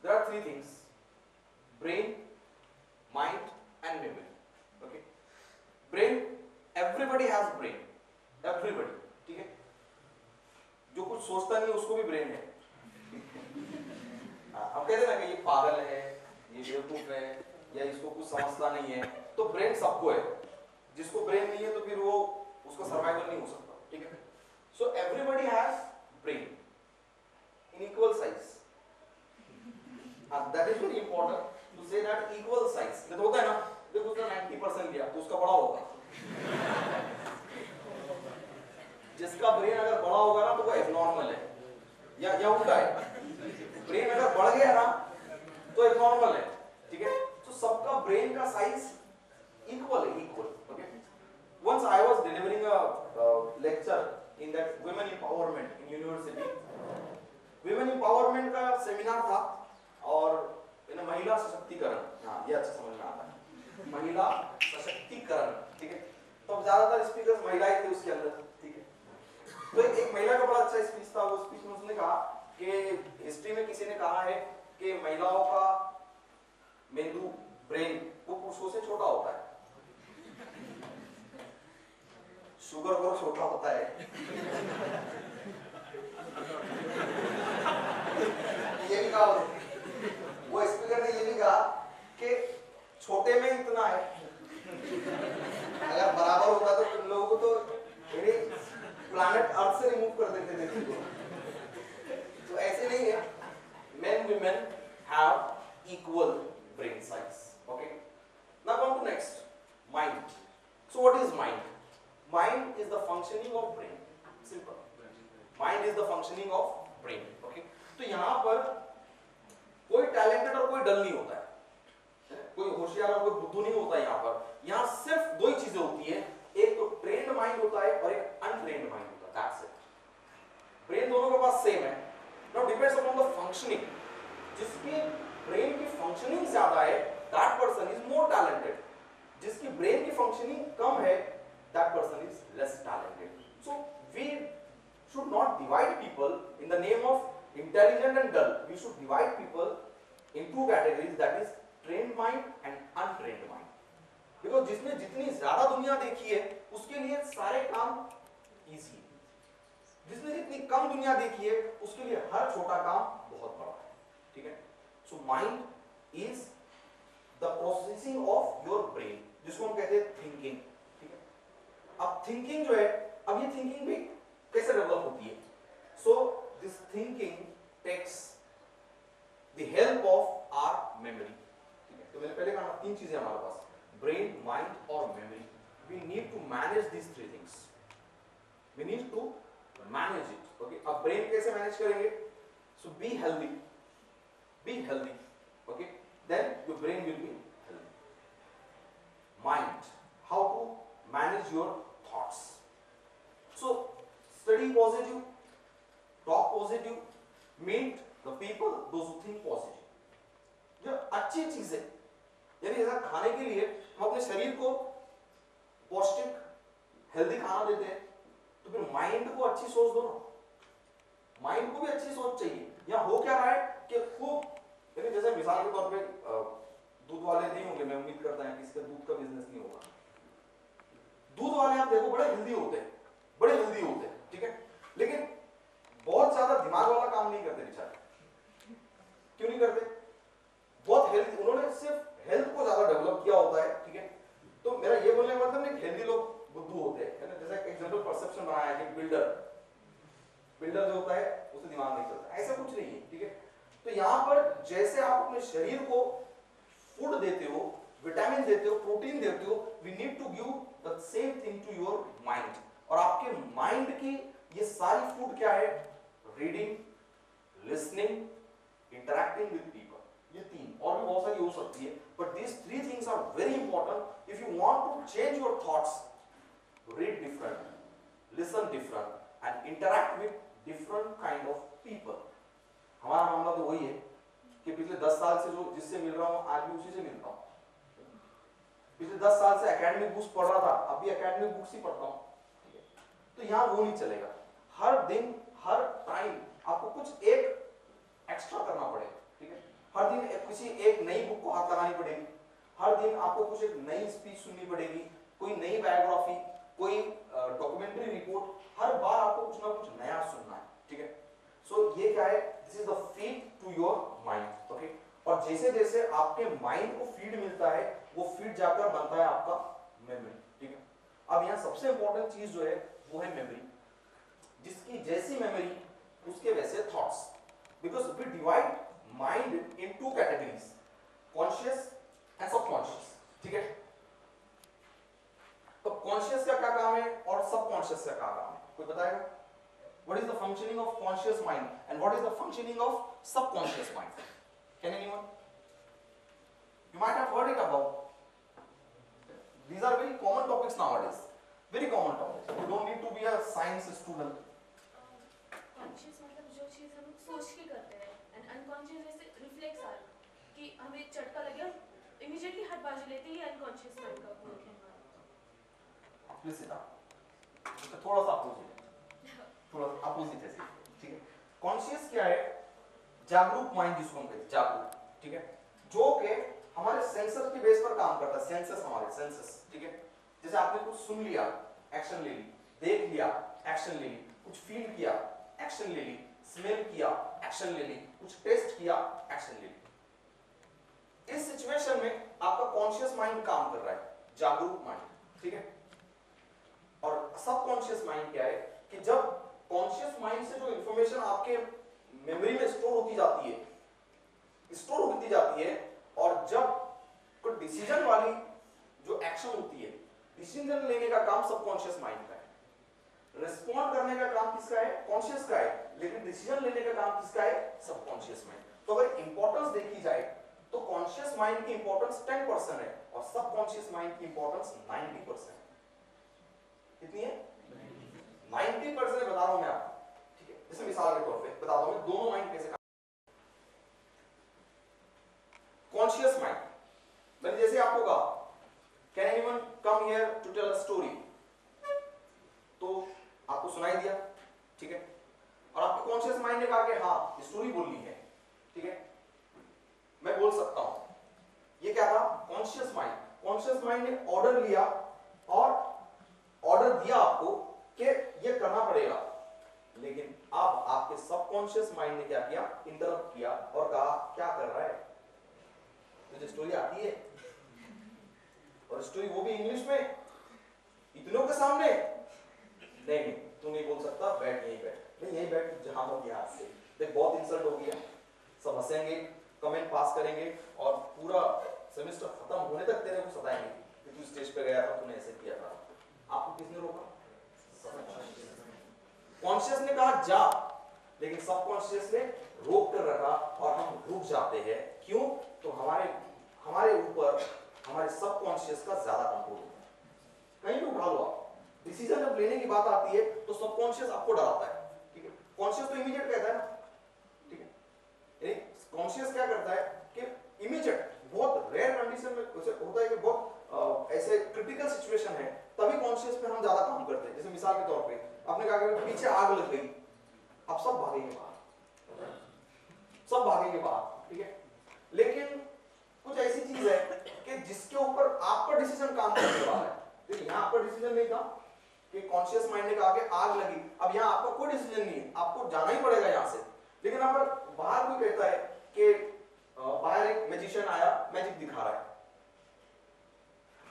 There are 3 things: brain, mind, and memory. Okay, brain, everybody has brain, everybody. ठीक है, जो कुछ सोचता नहीं उसको भी ब्रेन है। हम कहते हैं ना कि ये पागल है, ये बेवकूफ है, या इसको कुछ समझता नहीं है, तो ब्रेन सबको है। जिसको ब्रेन नहीं है तो फिर वो उसका सर्वाइवल नहीं हो सकता। ठीक है, so everybody has brain in equal size. That is very important to say that equal size. नहीं तो होता है ना, देखो उसका 90% लिया तो उसका बड़ा होगा। जिसका ब्रेन अगर बड़ा होगा ना तो वो एबनॉर्मल है, या उल्टा है। ब्रेन अगर बढ़ गया ना तो एबनॉर्मल है। ठीक है, तो सबका ब्रेन का साइज इक्वल है, equal. Okay, once I was delivering a lecture in that women empowerment in university. women empowerment का सेमिनार था और महिला सशक्तिकरण, हाँ ये अच्छा समझ में आता है, महिला सशक्तिकरण। ठीक है, तो ज्यादातर स्पीकर्स महिलाएं थे उसके अंदर। ठीक है, तो एक महिला का बड़ा अच्छा स्पीच था। वो स्पीच में उसने कहा कि हिस्ट्री में किसी ने कहा है कि महिलाओं का मेंदू, ब्रेन, वो पुरुषों से छोटा होता है। शुगर वो छोटा होता है। ये भी कहा, वो स्पीकर ने ये भी कहा कि छोटे में इतना है So what is mind? Mind is the functioning of brain. Simple. Mind is the functioning of brain. Okay. तो यहाँ पर कोई टैलेंटेड और कोई डल नहीं होता है, कोई होशियार और कोई बुद्धू नहीं होता है। यहाँ पर यहाँ सिर्फ दो ही चीजें होती है, एक तो ट्रेन्ड माइंड होता है और एक अनट्रेन्ड माइंड होता है। That's it. ब्रेन दोनों के पास सेम है। Now depends upon the functioning. जिसकी ब्रेन की फंक्शनिंग ज्यादा है, that person is more talented. जिसकी ब्रेन की फंक्शनिंग कम है, that person is less talented. So we should not divide people in the name of intelligent and dull. We should divide people in two categories, that is trained mind and untrained mind. Because जिसने जितनी ज्यादा दुनिया देखी है उसके लिए सारे काम easy है, जिसने जितनी कम दुनिया देखी है उसके लिए हर छोटा काम बहुत बड़ा है। ठीक है। So mind is the processing of your brain, जिसको हम कहते हैं thinking। ठीक है। अब thinking जो है, अब ये thinking भी कैसे डेवलप होती है? So this thinking takes the help of our memory। ठीक है। तो मैंने पहले कहा तीन चीजें हमारे पास, brain, mind और memory। We need to manage these three things. We need to manage it। Okay। अब brain कैसे manage करेंगे? So be healthy, be healthy। Okay। Then your brain will be healthy। Mind, how to manage your thoughts? So study positive, talk positive, meet the people those who think positive। जो अच्छी चीजें, यानी ऐसा खाने के लिए हम अपने शरीर को पौष्टिक हेल्दी खाना देते हैं, तो फिर माइंड को अच्छी सोच दो ना। माइंड को भी अच्छी सोच चाहिए। यहाँ हो क्या रहा है कि खूब, यानी जैसे मिसाल के तौर पे दूध वाले नहीं होंगे, मैं उम्मीद करता हूँ किसी का दूध का बिजनेस नहीं होगा। दूध वाले आप देखो बड़े हेल्दी होते हैं, बड़े हेल्दी होते हैं। ठीक है। लेकिन बहुत ज्यादा दिमाग वाला काम नहीं करते बेचारे। क्यों नहीं करते? बहुत हेल्दी, उन्होंने सिर्फ हेल्थ को ज्यादा डेवलप किया होता है। ठीक है। तो मेरा ये बोलने का मतलब नहीं हेल्दी लोग बुद्धू होते हैं। जैसा एक जनरल परसेप्शन बनाया है कि बिल्डर जो होता है उसे दिमाग नहीं चलता, ऐसा कुछ नहीं है। ठीक है। तो यहाँ पर जैसे आप अपने शरीर को फूड देते हो, विटामिन देते हो, प्रोटीन देते हो, we need to give the same thing to your mind. और आपके माइंड की ये सारी फूड क्या है? Reading, listening, interacting with people. ये तीन, और भी बहुत सारी हो सकती है, but these three things are very important if you want to change your thoughts. Read different, listen different and interact with different kind of people. हमारा मामला तो वही है कि पिछले 10 साल से जो जिससे मिल रहा हूं आज भी उसी से मिलता हूं। पिछले 10 साल से एकेडमिक बुक्स पढ़ रहा था, अभी एकेडमिक बुक्स ही पढ़ता हूं। तो यहाँ वो नहीं चलेगा। हर दिन, हर टाइम आपको कुछ एक एक्स्ट्रा करना पड़ेगा। ठीक है। हर दिन किसी एक नई बुक को हाथ लगानी पड़ेगी, हर दिन आपको कुछ एक नई स्पीच सुननी पड़ेगी, कोई नई बायोग्राफी, कोई डॉक्यूमेंट्री रिपोर्ट, हर बार आपको कुछ ना कुछ नया सुनना है। ठीक है। सो ये क्या है? This is the feed to your mind. Okay. और जैसे जैसे आपके माइंड को फीड मिलता है, वो फीड जाकर बनता है आपका मेमोरी। ठीक है। अब यहाँ सबसे इंपॉर्टेंट चीज जो है वो है मेमोरी। जिसकी जैसी मेमोरी उसके वैसे thoughts. Because we divide mind in two categories, conscious and subconscious. ठीक है। तो कॉन्शियस का क्या काम है और सबकॉन्शियस का क्या काम है? कोई बताएगा? What is the functioning of conscious mind and what is the functioning of subconscious mind? Can anyone? You might have heard it about. These are very common topics nowadays. Very common topics. You don't need to be a science student. Conscious मतलब जो चीज हम सोच के करते हैं, एंड अनकॉन्शियस जैसे रिफ्लेक्स आ कि हमें झटका लगे और इमीडिएटली हट बाजी लेते ही अनकॉन्शियस माइंड का वर्क है हमारा। Please sit down. तो थोड़ा सा अपोजिट है, थोड़ा सा अपोजिट है। ठीक है। कॉन्शियस क्या है? जागरूक माइंड जिसको हम कहते हैं, जागरूक। ठीक है। जो कि हमारे सेंसर के बेस पर काम करता है। सेंसस, हमारे सेंसस। ठीक है। जैसे आपने कुछ सुन लिया, एक्शन ले ली, देख लिया, एक्शन ले ली, कुछ फील किया, एक्शन ले ली, स्मेल किया, एक्शन ले ली, कुछ टेस्ट किया, एक्शन ले ली। इस सिचुएशन में आपका कॉन्शियस माइंड काम कर रहा है, जागरूक माइंड। ठीक है। और सबकॉन्शियस माइंड क्या है कि जब कॉन्शियस माइंड से जो इंफॉर्मेशन आपके मेमोरी में स्टोर होती जाती है, और जब कोई डिसीजन वाली जो एक्शन होती है, डिसीजन लेने का काम सबकॉन्शियस माइंड का है, रिस्पॉन्ड करने का काम किसका है, कॉन्शियस का है, लेकिन डिसीजन लेने का काम किसका है, सबकॉन्शियस माइंड। तो अगर इंपॉर्टेंस देखी जाए तो कॉन्शियस माइंड की इंपॉर्टेंस 10% है और सबकॉन्शियस माइंड की इंपॉर्टेंस 90% है। कितनी है? 90% बता रहा हूं मैं आपको, ठीक है। जैसे मिसाल के तौर पे बताता हूं मैं दोनों माइंड कैसे काम। कॉन्शियस माइंड, मैंने जैसे आपको कहा can anyone come here to tell a story, तो आपको सुनाई दिया, ठीक है, और आपके कॉन्शियस माइंड ने कहा कि हाँ स्टोरी बोलनी है, ठीक है, मैं बोल सकता हूं। ये क्या था? Conscious mind. कॉन्शियस माइंड ने ऑर्डर लिया और ऑर्डर दिया आपको कि ये करना पड़ेगा, लेकिन अब आपके सबकॉन्शियस माइंड ने क्या किया? इंटरप्ट किया और कहा क्या कर रहा है, तुझे स्टोरी आती है? और स्टोरी वो भी इंग्लिश में, इतनों के सामने? नहीं, तू नहीं बोल सकता, बैठ यहीं बैठ। नहीं, यहीं बैठ जहां हो गया हाथ से। देख बहुत इंसल्ट हो गया, सब हंसेंगे, कमेंट पास करेंगे और पूरा सेमेस्टर खत्म होने तक तेरे को सताएंगे कि तू स्टेज पे गया था, तूने ऐसे किया था। आपको किसने रोका? कॉन्शियस ने कहा जा, लेकिन सबकॉन्शियस ने रोक कर रखा और हम रुक जाते हैं। क्यों? तो हमारे ऊपर हमारे सबकॉन्शियस का ज्यादा कंट्रोल होता है। कहीं भी उठा लो आप, डिसीजन जब लेने की बात आती है तो सबकॉन्शियस आपको डराता है, ठीक है। कॉन्शियस तो इमीडिएट कहता है ना, ठीक है। कॉन्शियस क्या करता है कि इमीडिएट, बहुत रेयर कंडीशन में होता है कि बहुत ऐसे क्रिटिकल सिचुएशन है तभी कॉन्शियस पे हम ज्यादा काम करते हैं। जैसे मिसाल के तौर पे आपने कहा कि पीछे आग लग गई, अब सब भागेंगे बाहर, सब भागेंगे बाहर, ठीक है। लेकिन कुछ ऐसी चीज है कि जिसके ऊपर आपका डिसीजन काम करने वाला है। देखिए यहाँ आपका डिसीजन नहीं था कि कॉन्शियस माइंड ने कहा कि आग लगी, अब यहाँ आपका कोई डिसीजन नहीं है, आपको जाना ही पड़ेगा यहाँ से। लेकिन अगर बाहर कोई कहता है कि बाहर एक मैजिशियन आया, मैजिक दिखा रहा है,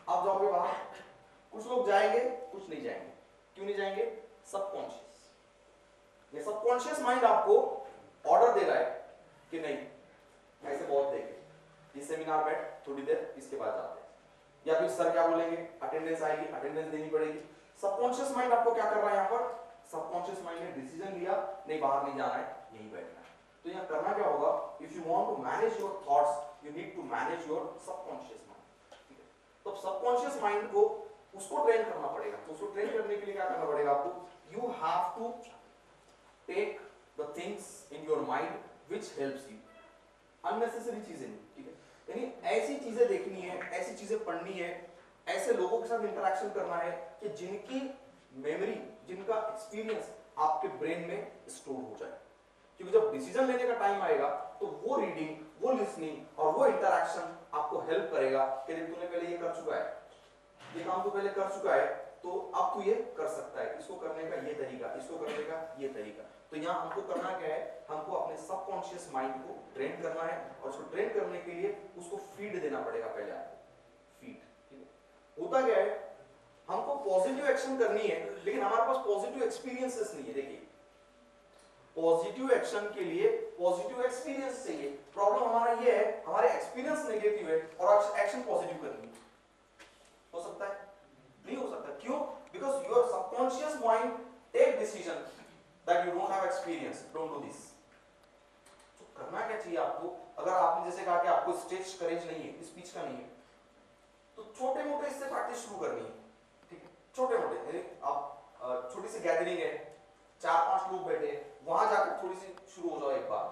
आप जाओगे बाहर, कुछ लोग जाएंगे, कुछ नहीं जाएंगे। क्यों नहीं जाएंगे? सबकॉन्शियस, ये सबकॉन्शियस माइंड आपको ऑर्डर दे रहा है कि नहीं ऐसे बहुत देखे, ये सेमिनार बैठ थोड़ी देर, इसके बाद जाते हैं। या फिर सर क्या बोलेंगे, अटेंडेंस आएगी, अटेंडेंस देनी पड़ेगी। सबकॉन्शियस माइंड आपको क्या कर रहा है यहाँ पर? सबकॉन्शियस माइंड ने डिसीजन लिया, नहीं बाहर नहीं जाना है, यहीं बैठना है। तो यहाँ करना क्या होगा? If you want to manage your thoughts you need to manage your subconscious mind, ठीक है। तो सबकॉन्शियस माइंड को उसको ट्रेन करना पड़ेगा। तो उसको ट्रेन करने के लिए क्या करना पड़ेगा आपको? You have to take the things in your mind which helps you, unnecessary चीजें नहीं, ठीक है। यानी ऐसी चीजें देखनी है, ऐसी चीजें पढ़नी है, ऐसे लोगों के साथ इंटरेक्शन करना है कि जिनकी मेमोरी, जिनका एक्सपीरियंस आपके ब्रेन में स्टोर हो जाए। क्योंकि जब डिसीजन लेने का टाइम आएगा तो वो रीडिंग, वो लिसनिंग और वो इंटरेक्शन आपको हेल्प करेगा कि तूने पहले ये कर चुका है, ये काम तो पहले कर चुका है, तो अब तू ये कर सकता है, इसको करने का ये तरीका, इसको करने का ये तरीका। तो यहाँ हमको करना क्या है? हमको अपने सबकॉन्शियस माइंड को ट्रेन करना है और उसको ट्रेन करने के लिए उसको फीड देना पड़ेगा पहले आपको, फीड, ठीक है। होता क्या है, हमको पॉजिटिव एक्शन करनी है लेकिन हमारे पास पॉजिटिव एक्सपीरियंसेस नहीं है। देखिए पॉजिटिव एक्शन के लिए पॉजिटिव एक्सपीरियंस चाहिए। प्रॉब्लम हमारा ये है, हमारे एक्सपीरियंस नेगेटिव है और एक्शन पॉजिटिव करनी है। हो सकता है? नहीं हो सकता। क्यों? Because your subconscious mind take decision that you don't have experience, don't do this. तो करना क्या चाहिए आपको? अगर आपने जैसे कहा कि आपको स्टेज करेज नहीं है, स्पीच का नहीं है, तो छोटे मोटे इससे प्रैक्टिस शुरू करनी है, ठीक है। छोटे मोटे, आप छोटी सी गैदरिंग है, 4-5 लोग बैठे, वहां जाकर थोड़ी सी शुरू हो जाओ एक बार,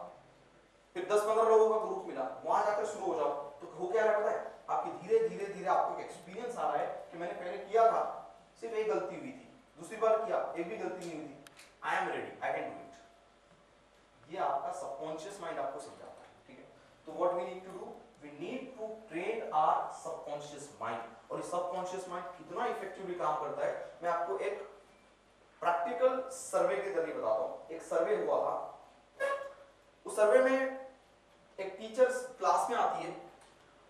फिर 10-15 लोगों का ग्रुप मिला, वहां जाकर शुरू हो जाओ। तो हो क्या रहा है पता है? आपकी धीरे धीरे धीरे आपको एक्सपीरियंस आ रहा है कि मैंने पहले किया था, सिर्फ एक गलती हुई थी, दूसरी बार किया, एक भी गलती नहीं हुई थी, I am ready, I can do it. ये आपका सबकॉन्शियस माइंड आपको समझाता है, ठीक है। तो what we need to do, we need to train our subconscious mind. और ये सबकॉन्शियस माइंड कितना इफेक्टिवली काम करता है, मैं आपको एक प्रैक्टिकल सर्वे के जरिए बताता हूं। एक सर्वे हुआ था, उस सर्वे में एक टीचर्स क्लास में आती है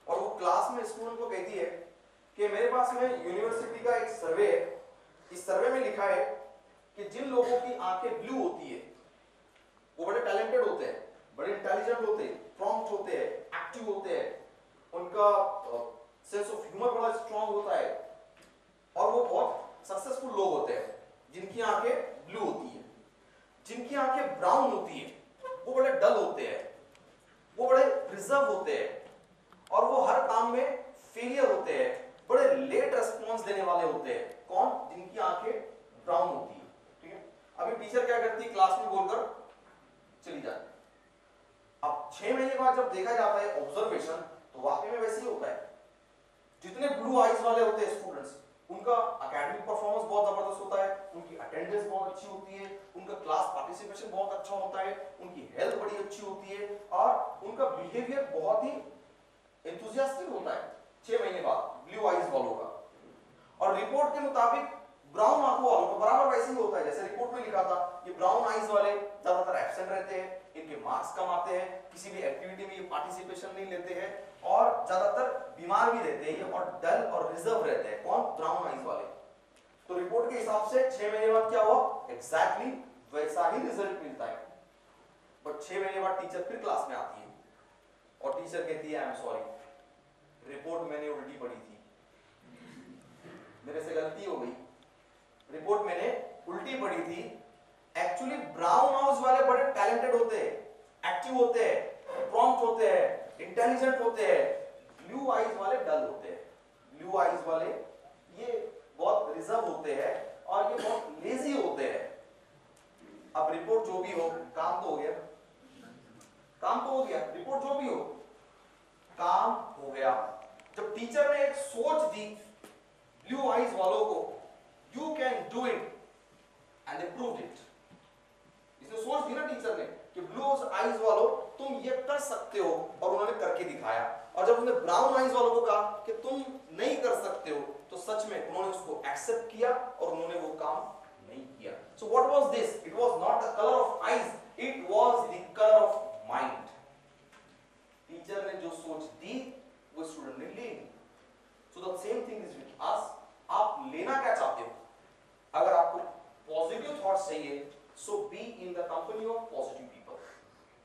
और वो क्लास में स्टूडेंट को कहती है कि मेरे पास में यूनिवर्सिटी का एक सर्वे है, इस सर्वे में लिखा है कि जिन लोगों की आंखें ब्लू होती है वो बड़े टैलेंटेड होते हैं, बड़े इंटेलिजेंट होते हैं, प्रॉम्प्ट होते हैं, एक्टिव होते हैं, उनका सेंस ऑफ ह्यूमर बड़ा स्ट्रांग होता है और सक्सेसफुल लोग होते हैं जिनकी आंखें ब्लू होती है, जिनकी आंखें ब्राउन होती है, वो बड़े डल होते हैं, वो बड़े रिजर्व होते हैं और वो हर काम में फेलियर होते हैं, बड़े लेट रेस्पॉन्स देने वाले होते हैं। कौन? जिनकी आंखें ब्राउन होती है। ठीक है, अभी टीचर क्या करती है, क्लास में बोलकर चली जाती है। अब 6 महीने बाद जब देखा जाता है ऑब्जर्वेशन, तो वाकई में वैसे ही होता है। जितने ब्लू आईज वाले होते हैं स्टूडेंट्स, उनका एकेडमिक परफॉर्मेंस बहुत जबरदस्त होता है, उनकी अटेंडेंस बहुत अच्छी होती है, उनका क्लास पार्टिसिपेशन बहुत अच्छा होता है, उनकी हेल्थ बड़ी अच्छी होती है और उनका बिहेवियर बहुत ही एंथुसियास्टिक होता है 6 महीने बाद ब्लू आईज वालों का। और रिपोर्ट के मुताबिक ब्राउन आंखों वालों का बराबर वैसे ही होता है जैसे रिपोर्ट में लिखा था कि ब्राउन आईज वाले ज्यादातर एब्सेंट रहते हैं, इनके मार्क्स कम आते हैं, किसी भी एक्टिविटी में ये पार्टिसिपेशन नहीं लेते हैं और ज्यादातर बीमार भी रहते हैं और डल और रिजर्व रहते हैं। कौन? ब्राउन आईज वाले। तो रिपोर्ट के हिसाब से 6 महीने बाद क्या हुआ? एग्जैक्टली वैसा ही रिजल्ट मिलता है। बट 6 महीने बाद टीचर फिर क्लास में आती है और टीचर कहती है आई एम सॉरी, रिपोर्ट मैंने उल्टी पढ़ी थी, मेरे से गलती हो गई, रिपोर्ट मैंने उल्टी पढ़ी थी। एक्चुअली ब्राउन आईज वाले बड़े टैलेंटेड होते हैं, एक्टिव होते हैं, प्रॉम्प्ट होते हैं, इंटेलिजेंट होते हैं। ब्लू आईज वाले डल होते हैं, ब्लू आईज वाले ये बहुत रिजर्व होते हैं और ये बहुत लेजी होते हैं। अब रिपोर्ट जो भी हो, काम तो हो गया, काम तो हो गया, रिपोर्ट जो भी हो काम हो गया। जब टीचर ने एक सोच दी ब्लू आईज वालों को, you can do it, and they proved it. इसने सोच दी ना टीचर ने कि ब्लू आईज वालों तुम ये कर सकते हो और उन्होंने करके दिखाया। और जब उसने ब्राउन आईज वालों को कहा कि तुम नहीं कर सकते हो, तो सच में उन्होंने उसको एक्सेप्ट किया और उन्होंने वो काम नहीं किया। So what was this? It was not the colour of eyes, it was the colour of mind. Teacher ने जो सोच दी वो स्टूडेंट ने ले ली। So the same thing is with us. आप लेना क्या चाहते हो? अगर आपको पॉजिटिव थॉट्स चाहिए, so be in the company of positive people.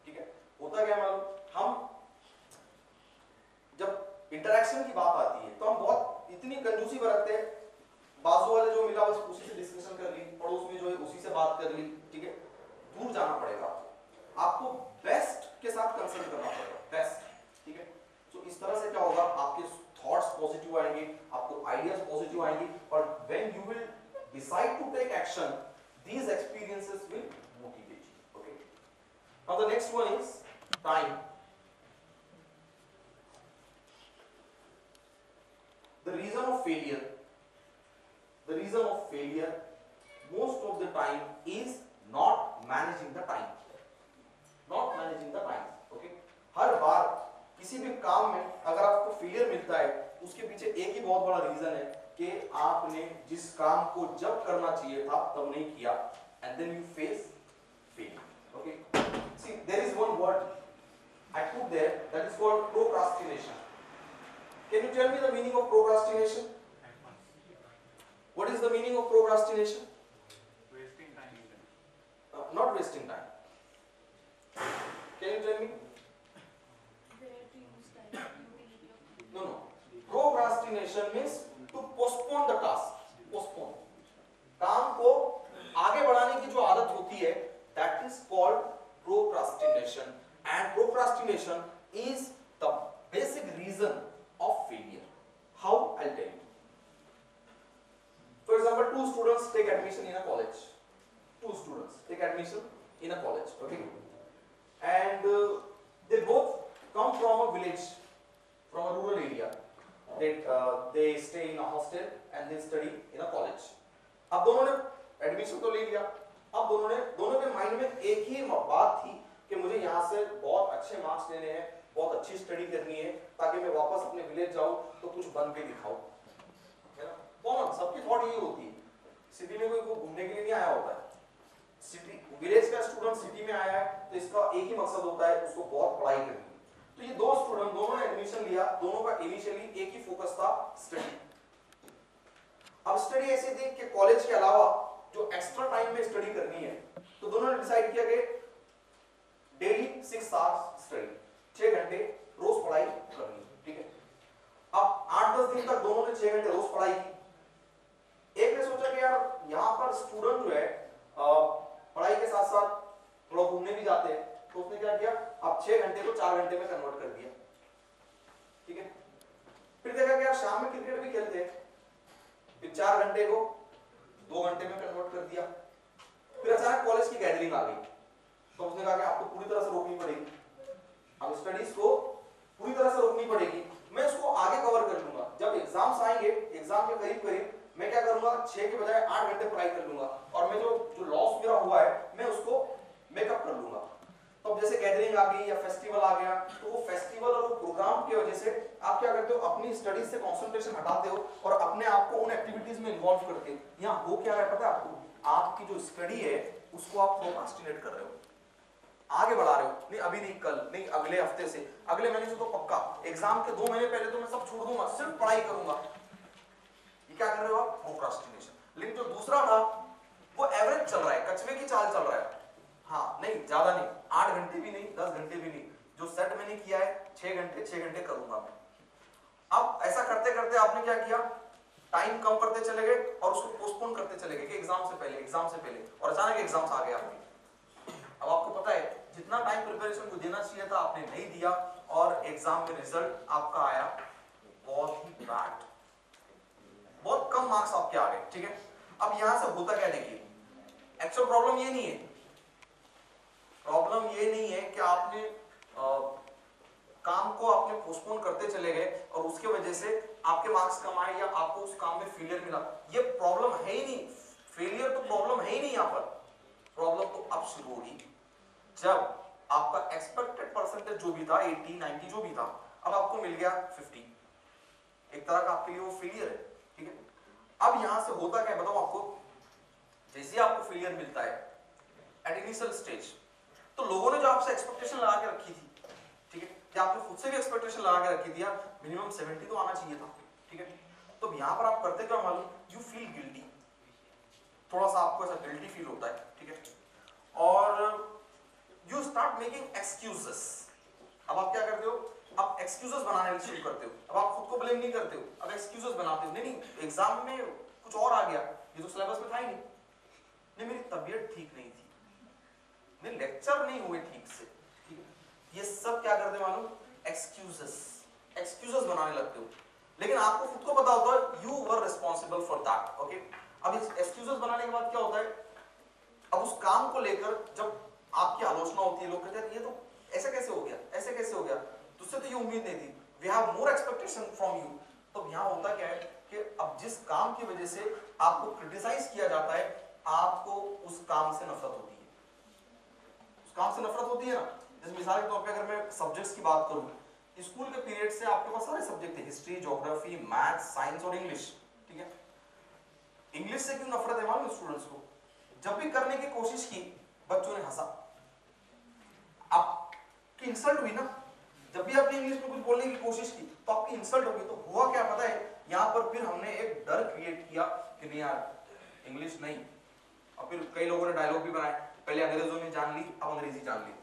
ठीक है, होता क्या मालूम, हम जब इंटरेक्शन की बात आती है तो हम बहुत इतनी कंजूसी बरतते हैं, बाजू वाले जो मिला बस उसी से डिस्कशन कर ली, पड़ोस में जो है उसी से बात कर ली। ठीक है, दूर जाना पड़ेगा आपको बेस्ट के साथ कंसल्ट करना पड़ेगा, बेस्ट। ठीक है, तो इस तरह से क्या होगा, आपके थॉट्स पॉजिटिव आएंगे, आपको आइडियाज पॉजिटिव आएंगे और when you will decide to take action, these experiences will motivate you. Okay, now the next one is time. The reason of failure most of the time is not managing the time. Okay, हर बार किसी भी काम में अगर आपको फेलियर मिलता है, उसके पीछे एक ही बहुत बड़ा रीजन है कि आपने जिस काम को जब करना चाहिए था तब नहीं किया, and then you face failure. Okay, see there is one word I put there that is called procrastination. Can you tell me the meaning of procrastination? What is the meaning of procrastination? Wasting time. Not wasting time. Can you tell me? No. Procrastination means to postpone the task. Postpone. काम को आगे बढ़ाने की जो आदत होती है, that is called procrastination. And procrastination is the basic reason of failure. How? I'll tell you. For example, two students take admission in a college. Okay? And they both come from a village, from a rural area. They stay in a hostel and they study in a college. अब दोनों ने एडमिशन तो ले लिया, अब दोनों के माइंड में एक ही बात थी कि मुझे यहाँ से बहुत अच्छे मार्क्स लेने हैं, बहुत अच्छी स्टडी करनी है ताकि मैं वापस अपने विलेज जाऊँ तो कुछ बन के दिखाऊं, है ना? कॉमन सबकी थॉट यही होती है। सिटी में कोई घूमने के लिए नहीं आया होता है, सिटी विलेज का स्टूडेंट सिटी में आया है तो इसका एक ही मकसद होता है, उसको बहुत पढ़ाई करनी। तो ये दो स्टूडेंट दोनों ने एडमिशन लिया, दोनों का इनिशियली एक ही फोकस था, स्टडी। अब स्टडी ऐसी थी कि कॉलेज के अलावा जो एक्स्ट्रा टाइम में स्टडी करनी है, तो दोनों ने डिसाइड किया कि डेली 6 आवर्स स्टडी, 6 घंटे रोज पढ़ाई करनी। ठीक है, अब 8-10 दिन तक दोनों ने 6 घंटे रोज पढ़ाई की। एक ने सोचा कि यार 4 घंटे में कन्वर्ट कर दिया, ठीक है। फिर देखा कि यार शाम में क्रिकेट भी खेलते हैं, फिर 4 घंटे को 2 घंटे में कन्वर्ट कर दिया। फिर अचानक कॉलेज की गैदरिंग आ गई, तो उसने कहा कि आपको पूरी तरह से रोकनी पड़ेगी, अब स्टडीज को पूरी तरह से रोकनी पड़ेगी, मैं इसको आगे कवर कर लूंगा। जब एग्जाम्स आएंगे, एग्जाम के करीब करीब मैं क्या करूंगा, 6 के बजाय 8 घंटे पढ़ाई कर लूंगा, और मैं जो लॉस मेरा हुआ है मैं उसको मेकअप कर लूंगा। तो जैसे गैदरिंग आ गई या फेस्टिवल आ गया, तो वो फेस्टिवल और वो प्रोग्राम की वजह से आप क्या करते हो, अपनी स्टडीज से कंसंट्रेशन हटाते हो और अपने आप को उन एक्टिविटीज में इन्वॉल्व करते हो। यहाँ हो क्या रहा है पता है आपको, आपकी जो स्टडी है उसको आप प्रोक्रास्टिनेट कर रहे हो, आगे बढ़ा रहे हो, नहीं अभी नहीं, कल नहीं, अगले हफ्ते से, अगले महीने से तो पक्का, एग्जाम के 2 महीने पहले तो मैं सब छोड़ दूंगा, सिर्फ पढ़ाई करूंगा। ये क्या कर रहे हो आप, प्रोक्रास्टिनेशन। लेकिन जो दूसरा था वो एवरेज चल रहा है, कछुए की चाल चल रहा है, हाँ नहीं ज्यादा नहीं, 8 घंटे भी नहीं, 10 घंटे भी नहीं, जो सेट मैंने किया है 6 घंटे करूंगा मैं। अब ऐसा करते करते आपने क्या किया, टाइम कम करते चले गए और उसको पोस्टपोन करते चले गए कि एग्जाम से पहले, और अचानक एग्जाम्स आ गए आपके। अब आपको पता है जितना टाइम प्रिपरेशन को देना चाहिए था आपने नहीं दिया, और एग्जाम में रिजल्ट आपका आया बहुत ही बैड, बहुत कम मार्क्स आपके आ गए, ठीक है। अब यहां से होता क्या, देखिए एक्चुअल प्रॉब्लम ये नहीं है, प्रॉब्लम ये नहीं है कि आपने काम को आपने पोस्टपोन करते चले गए और उसके वजह से आपके मार्क्स कम आए या आपको उस काम में फेलियर मिला, ये प्रॉब्लम है ही नहीं, फेलियर तो प्रॉब्लम है ही नहीं। यहाँ पर प्रॉब्लम तो अब शुरू होगी जब आपका एक्सपेक्टेड परसेंटेज जो भी था 80, 90 जो भी था, अब आपको मिल गया 50, एक तरह का आपके लिए वो फेलियर है, ठीक है। अब यहां से होता क्या बताओ आपको, जैसे आपको फेलियर मिलता है एट इनिशियल स्टेज, तो लोगों ने जो आपसे एक्सपेक्टेशन लगा के रखी थी, ठीक है, या आपने खुद से भी एक्सपेक्टेशन लगा के रखी थी, मिनिमम 70 तो आना चाहिए था, ठीक है। तो यहां पर आप करते क्या मालूम, यू फील गिल्टी, थोड़ा सा आपको ऐसा गिल्टी फील होता है, ठीक है, और यू स्टार्ट मेकिंग एक्सक्यूजेस। अब आप क्या करते हो, आप एक्सक्यूजेस बनाने शुरू करते हो, अब आप खुद को ब्लेम नहीं करते हो, अब एक्सक्यूजेस बनाते हो, नहीं एग्जाम में कुछ और आ गया, ये तो सिलेबस में था ही नहीं, मेरी तबीयत ठीक नहीं थी, नहीं लेक्चर नहीं हुए ठीक से, ठीक है। ये सब क्या करते हो मालूम, एक्सक्यूजेस बनाने लगते हो, लेकिन आपको खुद को पता होता है you were responsible for that, okay. अब इस एक्सक्यूजेस बनाने के बाद क्या होता है, अब उस काम को लेकर जब आपकी आलोचना होती है, लोग कहते हैं ये तो ऐसे कैसे हो गया, ऐसे कैसे हो गया, तुझसे तो ये उम्मीद नहीं थी, we have more expectation from you. तो यहाँ होता क्या है कि अब जिस काम की वजह से आपको क्रिटिसाइज किया जाता है, आपको उस काम से नफरत होती है, उस काम से नफरत होती है ना। जैसे मिसाल के तौर पे अगर मैं सब्जेक्ट्स की बात करूं, स्कूल के पीरियड से आपके पास सारे सब्जेक्ट थे, हिस्ट्री, ज्योग्राफी, मैथ्स, साइंस और इंग्लिश, ठीक है। इंग्लिश से क्यों नफरत है मालूम स्टूडेंट्स को, जब भी करने की कोशिश की बच्चों ने हंसा, आपकी इंसल्ट हुई ना, जब भी आपने इंग्लिश में कुछ बोलने की कोशिश की तो आपकी इंसल्ट होगी। तो हुआ क्या पता है, यहाँ पर फिर हमने एक डर क्रिएट किया कि नहीं यार इंग्लिश नहीं, और फिर कई लोगों ने डायलॉग भी बनाए, पहले अंग्रेजों ने जान ली अब अंग्रेजी जान ली,